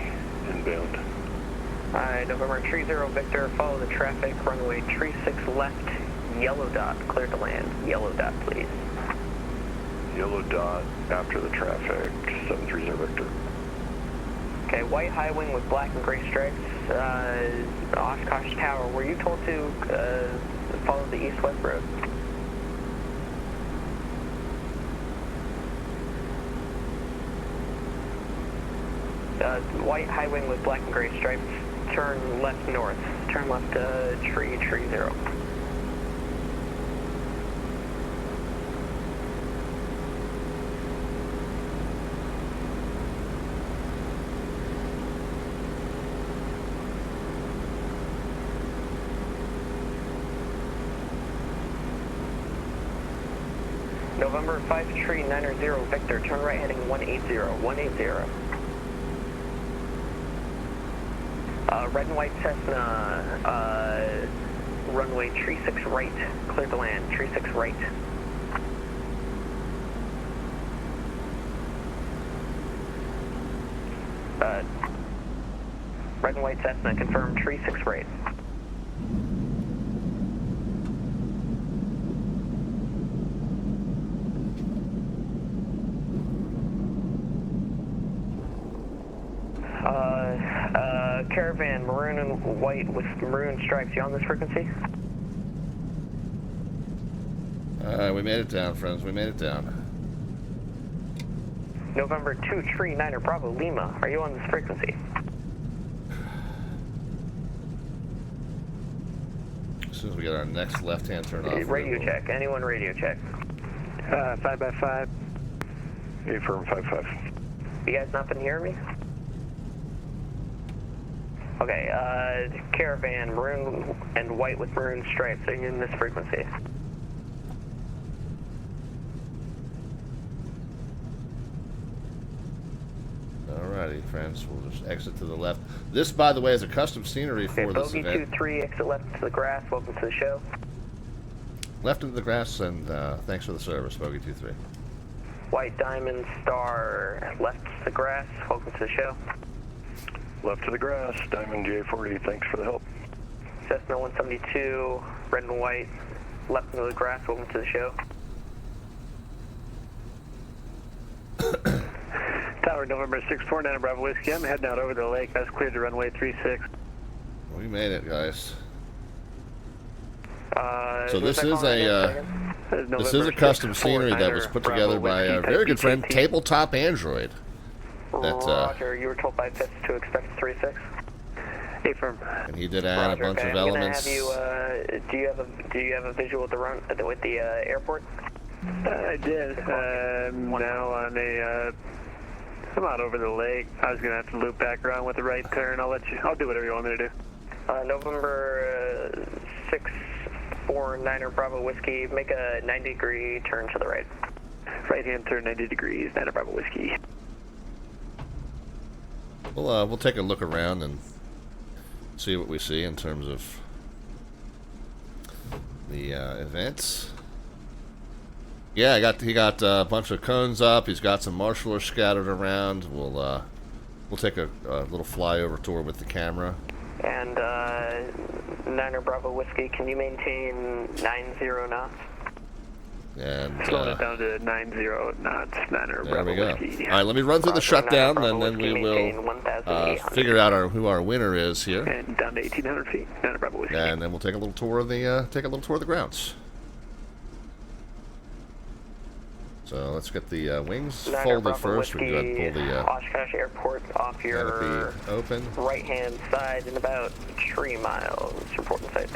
inbound. Alright, November 30 Victor, follow the traffic, runway 36 left, yellow dot, clear to land. Yellow dot, please. Yellow dot after the traffic, 730 Victor. Okay, white high wing with black and gray stripes, Oshkosh Tower. Were you told to follow the east-west road? White high wing with black and gray stripes, turn left north. Turn left tree 0. November 5 tree 90 Victor, turn right heading 180, 180. Red and white Cessna, runway 36 right, clear to land, 36 right. Red and white Cessna, confirm 36 right. Caravan, maroon and white with maroon stripes. You on this frequency? We made it down, friends. We made it down. November 2 Tree 9er Bravo Lima, are you on this frequency? As soon as we get our next left-hand turn off. Radio check. Anyone radio check? 5x5. Affirm 5-5. You guys not been hearing me? Okay, Caravan, maroon and white with maroon stripes, are you in this frequency? Alrighty, friends, we'll just exit to the left. This, by the way, is a custom scenery for this Bogey event. 2-3, exit left to the grass, welcome to the show. Left into the grass, and thanks for the service, Bogey 2-3. White Diamond Star, left to the grass, welcome to the show. Left to the grass, Diamond J40, thanks for the help. Cessna 172, red and white, left into the grass, welcome to the show. Tower November 649 Bravo Whiskey, I'm heading out over the lake. That's cleared to runway 36. We made it, guys. So this is a custom scenery that was put together by our very good friend Tabletop Android. Roger, you were told by Fisk to expect 36. Affirm. And he did add a bunch of elements. Do you have a visual with the airport? I did. Now on a. I'm out over the lake. I was gonna have to loop back around with the right turn. I'll do whatever you want me to do. November 649er Bravo Whiskey. Make a 90-degree turn to the right. Right hand turn 90 degrees. 9er Bravo Whiskey. We'll take a look around and see what we see in terms of the events. Yeah, he got a bunch of cones up. He's got some marshallers scattered around. We'll take a little flyover tour with the camera. And 9er Bravo Whiskey, can you maintain 90 knots? And slowing it down to 90 knots. 9er there Bravo we go. Whiskey. All right, let me run through the shutdown, and then we will figure out who our winner is here. And down to 1,800 feet. 9er Bravo Whiskey. And then we'll take a little tour of the grounds. So let's get the wings folded first. We can go ahead and pull the Oshkosh Airport off your open right-hand side in about 3 miles. Report in sight.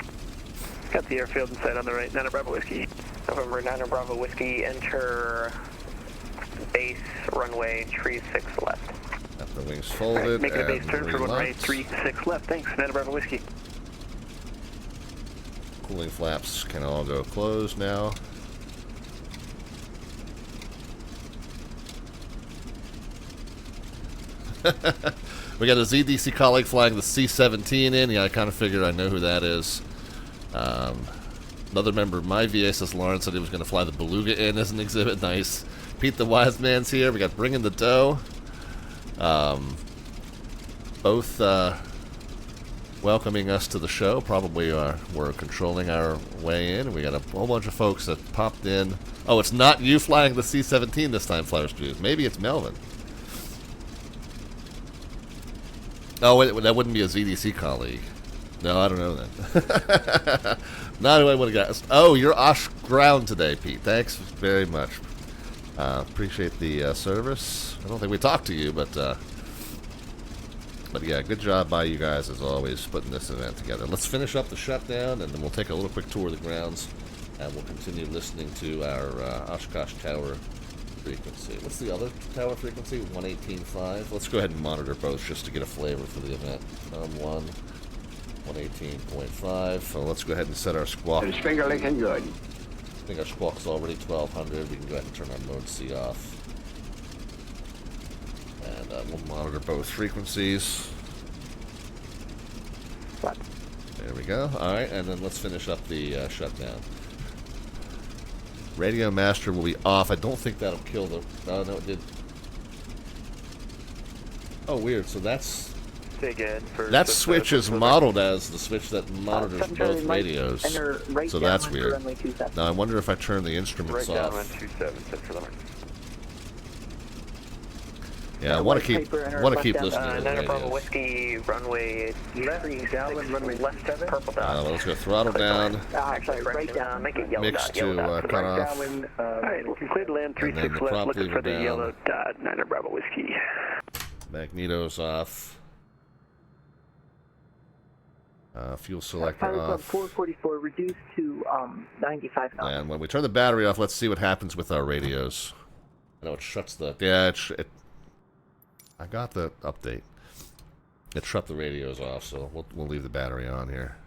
Got the airfield in sight on the right. 9er Bravo Whiskey. November 9er Bravo Whiskey. Enter base runway 36 left. Have the wings folded. Making a base turn for runway relocked. 36 left. Thanks. 9er Bravo Whiskey. Cooling flaps can all go closed now. We got a ZDC colleague flying the C-17 in. Yeah, I kind of figured I know who that is. Another member of my VA, says Lawrence, said he was going to fly the Beluga in as an exhibit. Nice. Pete the Wise Man's here. We got Bringing the Dough. Both welcoming us to the show. Probably we're controlling our way in. We got a whole bunch of folks that popped in. Oh, it's not you flying the C-17 this time, Flyer Studios. Maybe it's Melvin. Oh, wait, that wouldn't be a ZDC colleague. No, I don't know that. Not who I would have guessed. Oh, you're Osh ground today, Pete. Thanks very much. Appreciate the service. I don't think we talked to you, but yeah, good job by you guys, as always, putting this event together. Let's finish up the shutdown, and then we'll take a little quick tour of the grounds, and we'll continue listening to our Oshkosh Tower frequency. What's the other tower frequency? 118.5. Let's go ahead and monitor both just to get a flavor for the event. 118.5. So let's go ahead and set our squawk. It's finger licking good. I think our squawk's already 1200. We can go ahead and turn our mode C off. And we'll monitor both frequencies. There we go. Alright, and then let's finish up the shutdown. Radio master will be off. I don't think that'll kill the... Oh, no, it did. Oh, weird. So that's... That switch is modeled as the switch that monitors both radios. So that's weird. Now, I wonder if I turn the instruments off. Yeah, I want to keep listening to the Niner Bravo radios. Whiskey, runway left downwind, runway left 7. Purple dot. Let's go throttle down. Actually, right down. Make it yellow Mix dot. to cut off. Alright, looking clear to land. And then the 36 left. prop Looking lever for the down. yellow dot. Niner Bravo Whiskey. Magnetos off. Fuel selector Pilot Club off. 444 reduced to 95 knots. And when we turn the battery off, let's see what happens with our radios. I know it shuts the... Yeah, I got the update. It shut the radios off, so we'll leave the battery on here.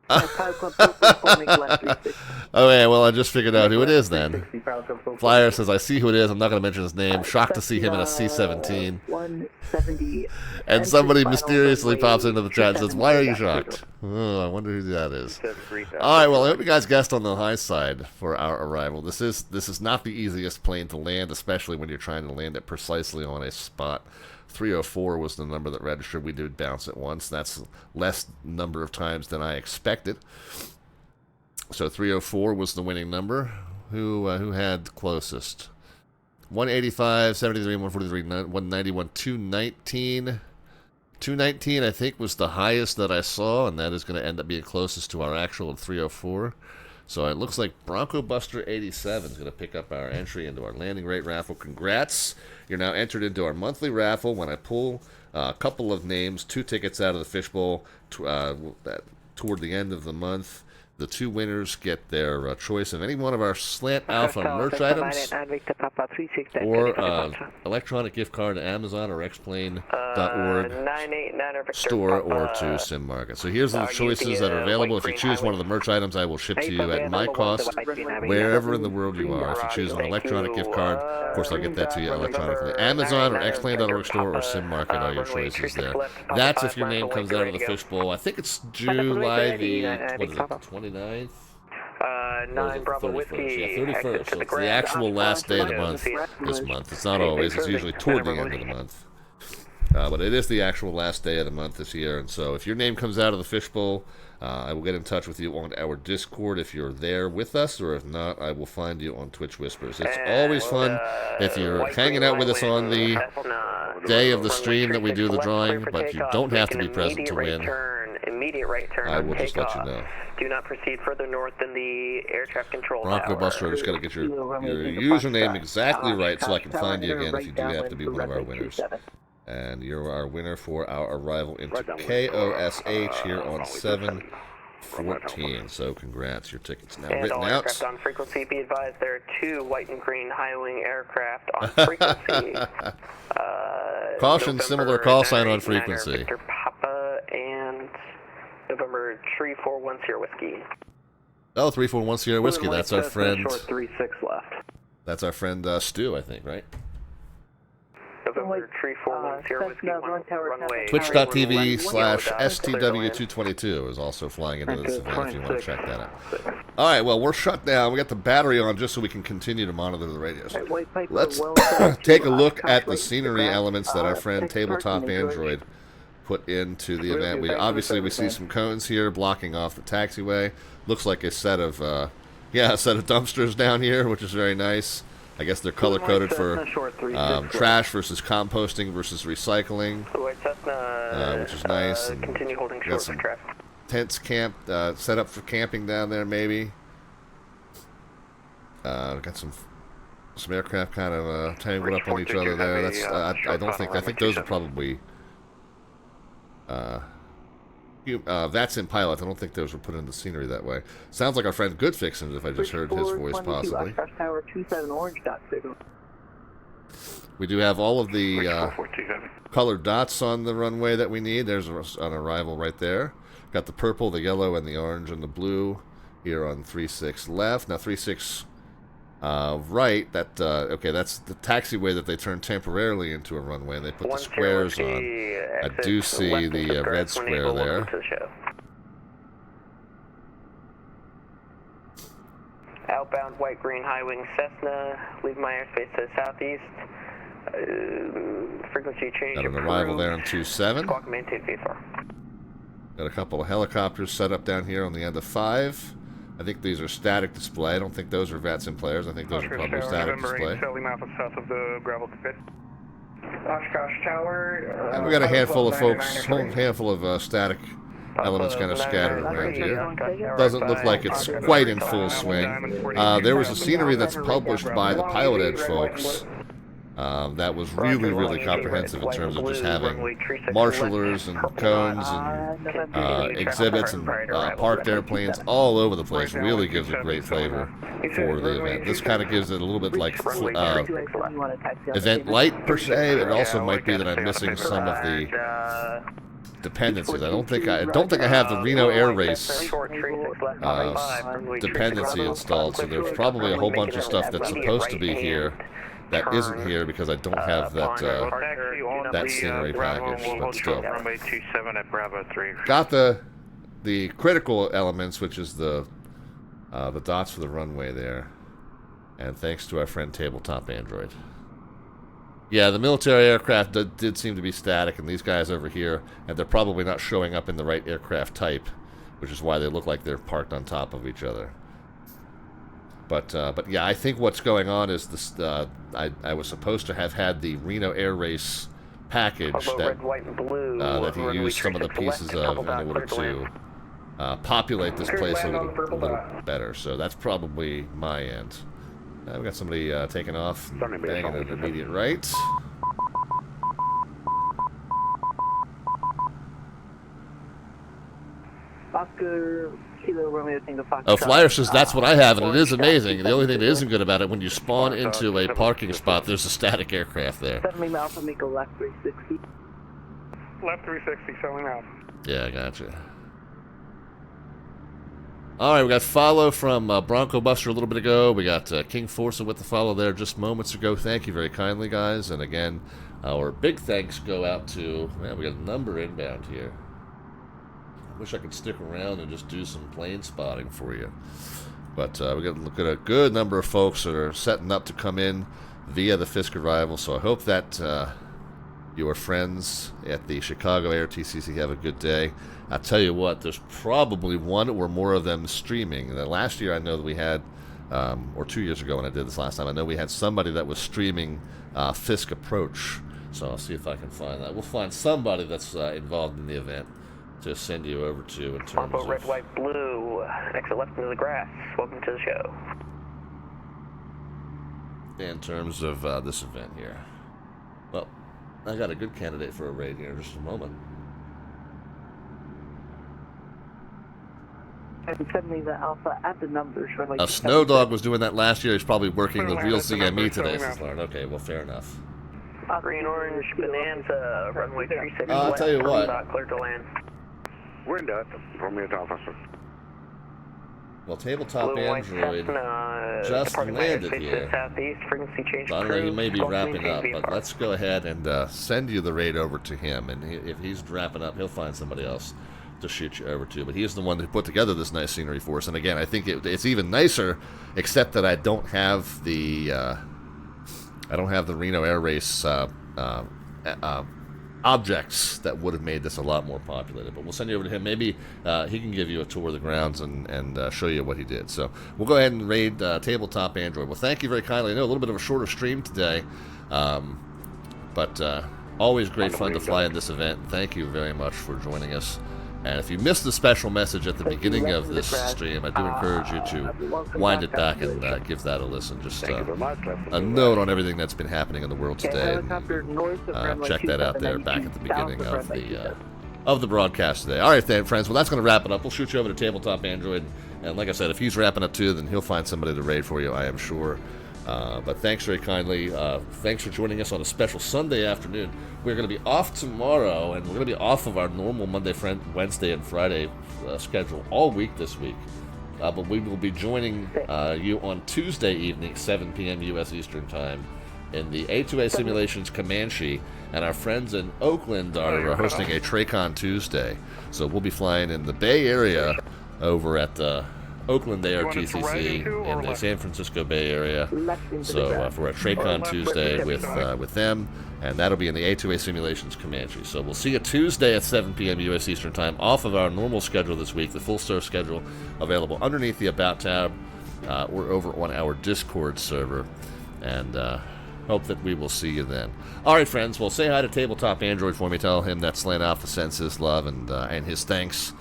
Pilot Club 444 make left 360. Okay, well, I just figured out who it is then. Flyer says, I see who it is. I'm not going to mention his name. Shocked to see him in a C-17. 170. And somebody mysteriously pops into the chat and says, why are you shocked? Oh, I wonder who that is. Alright, well, I hope you guys guessed on the high side for our arrival. This is not the easiest plane to land, especially when you're trying to land it precisely on a spot. 304 was the number that registered. We did bounce it once. That's less number of times than I expected. So 304 was the winning number. Who had closest? 185, 73, 143, 191, 219. 219, I think, was the highest that I saw, and that is going to end up being closest to our actual 304. So it looks like Bronco Buster 87 is going to pick up our entry into our landing rate raffle. Congrats. You're now entered into our monthly raffle. When I pull a couple of names, 2 tickets out of the fishbowl toward the end of the month, the 2 winners get their choice of any one of our Slant Alpha merch items or electronic gift card to Amazon or xplane.org store or to Sim Market. So here's the choices that are available. If you choose one of the merch items, I will ship to you at my cost wherever in the world you are. If you choose an electronic gift card, of course I'll get that to you electronically. Amazon or xplane.org store or Sim Market are your choices there. That's if your name comes out of the fishbowl. I think it's July the, what is it, 29th? 9 Bravo Whiskey. Yeah, 31st. So it's the actual last day of the month this month. It's not always. It's usually toward the end of the month. But it is the actual last day of the month this year. And so if your name comes out of the fishbowl, I will get in touch with you on our Discord if you're there with us, or if not, I will find you on Twitch Whispers. It's always fun if you're hanging out with us on the day of the stream that we do the drawing, but you don't have to be present to win. Immediate right turn. I will just let you know. Do not proceed further north than the air traffic control tower. Bronco Buster, I just got to get your username exactly right so I can find you again if you do have to be one of our winners. And you're our winner for our arrival into KOSH here on 7/14. So congrats, your ticket's now written all out. aircraft on frequency, be advised there are 2 white and green high-wing aircraft on frequency. Caution, similar call sign on frequency. Victor Papa and November 3410 Whiskey. Oh, 3410 Whiskey. That's our friend. Short 36 left. That's our friend Stu, I think, right? November 3410 Whiskey, runway. Twitch.tv/STW222 is also flying into this event if you want to check that out. All right, well, we're shut down. We got the battery on just so we can continue to monitor the radios. Let's take a look at the scenery elements that our friend Tabletop Android put into the event. We see some cones here blocking off the taxiway. Looks like a set of dumpsters down here, which is very nice. I guess they're color-coded for trash versus composting versus recycling, which is nice. And Continue holding got short some for traffic. tents camped, set up for camping down there, maybe. Got some aircraft kind of tangled up on each other there. That's I think those are probably VATSIM pilots. I don't think those were put in the scenery that way. Sounds like our friend Goodfixin, if I just heard his voice possibly. We do have all of the colored dots on the runway that we need. There's an arrival right there. Got the purple, the yellow, and the orange and the blue here on 36 left. Now 36 right. Okay, that's the taxiway that they turned temporarily into a runway, and they put the squares on. I do see the red square there. Outbound white-green high-wing Cessna. Leave my airspace to the southeast. Frequency change. Got an arrival there on 27. Squawk maintain VFR. Got a couple of helicopters set up down here on the end of 5. I think these are static display. I don't think those are VATSIM players. I think those are probably static display. South of the gravel pit. Oshkosh Tower. And we got a handful of folks, whole handful of static elements kind of scattered around here. Doesn't look like it's quite in full swing. There was a scenery that's published by the Pilot Edge folks that was really, really comprehensive in terms of just having marshalers and cones and exhibits and parked airplanes all over the place. Really gives a great flavor for the event. This kind of gives it a little bit like event light per se. It also might be that I'm missing some of the dependencies. I don't think I have the Reno Air Race dependency installed. So there's probably a whole bunch of stuff that's supposed to be here that isn't here because I don't have that scenery package. But still, got the critical elements, which is the dots for the runway there, and thanks to our friend Tabletop Android. Yeah, the military aircraft did seem to be static, and these guys over here, and they're probably not showing up in the right aircraft type, which is why they look like they're parked on top of each other. But yeah, I think what's going on is this. I was supposed to have had the Reno Air Race package that he used some of the pieces of in order to populate this place a little better. So that's probably my end. We got somebody taking off, banging at an immediate right. Oscar Kilo Romeo Tango Fox. Oh, Flyer says that's what I have, and it is amazing. The only thing that isn't good about it, when you spawn into a parking spot, there's a static aircraft there. 7 Alpha, make a left 360. Left 360, selling out. Yeah, I gotcha. All right, we got follow from Bronco Buster a little bit ago. We got King Forza with the follow there just moments ago. Thank you very kindly, guys. And again, our big thanks go out to, man, we got a number inbound here. I wish I could stick around and just do some plane spotting for you. But we got to look at a good number of folks that are setting up to come in via the Fisk Arrival. So I hope that your friends at the Chicago ARTCC have a good day. I'll tell you what, there's probably one or more of them streaming. Last year I know that we had, or 2 years ago when I did this last time, I know we had somebody that was streaming Fisk Approach. So I'll see if I can find that. We'll find somebody that's involved in the event to send you over to in terms of... red, white, blue, exit left into the grass. Welcome to the show. In terms of this event here. Well, I got a good candidate for a raid here in just a moment. And send me the Alpha at the numbers for like... Snow Dog was doing that last year. He's probably working the real CME today, since Lauren. Okay, well, fair enough. Green, orange, bonanza, runway 36. I'll tell you what. Clear to land. Wind up, Romeo Officer. Well, Tabletop Blue, white, Android just landed here. So I don't know, he may be wrapping up, but let's go ahead and send you the raid over to him. And if he's wrapping up, he'll find somebody else to shoot you over to. But he is the one who put together this nice scenery for us. And again, I think it's even nicer, except that I don't have the Reno Air Race objects that would have made this a lot more populated. But we'll send you over to him. Maybe he can give you a tour of the grounds and show you what he did. So we'll go ahead and raid Tabletop Android. Well, thank you very kindly. I know a little bit of a shorter stream today, but always great fun to fly in this event. Thank you very much for joining us. And if you missed the special message at the beginning of this stream, I do encourage you to wind it back and give that a listen. Just a note on everything that's been happening in the world today. And, check that out there back at the beginning of the broadcast today. All right, then, friends. Well, that's going to wrap it up. We'll shoot you over to Tabletop Android. And like I said, if he's wrapping up too, then he'll find somebody to raid for you, I am sure. But thanks very kindly. Thanks for joining us on a special Sunday afternoon. We're going to be off tomorrow, and we're going to be off of our normal Monday, Wednesday, and Friday schedule all week this week. But we will be joining you on Tuesday evening, 7 p.m. U.S. Eastern Time, in the A2A Simulations Comanche. And our friends in Oakland are hosting a TRACON Tuesday. So we'll be flying in the Bay Area over at Oakland want us to ARTCC right into or in the left? San Francisco Bay Area. Left into the So grass. for a TRACON Left Tuesday with the with them, and that'll be in the A2A Simulations Comanche. So we'll see you Tuesday at 7 p.m. U.S. Eastern Time, off of our normal schedule this week, the full start schedule available underneath the About tab or over on our Discord server. And hope that we will see you then. All right, friends. Well, say hi to Tabletop Android for me. Tell him that Slant Alpha sends his love and his thanks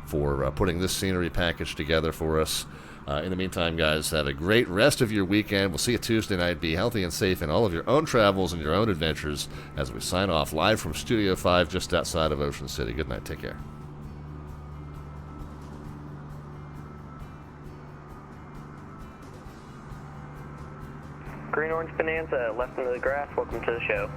for putting this scenery package together for us. In the meantime, guys, have a great rest of your weekend. We'll see you Tuesday night. Be healthy and safe in all of your own travels and your own adventures as we sign off live from Studio 5 just outside of Ocean City. Good night. Take care. Green Orange Bonanza, left into the grass. Welcome to the show.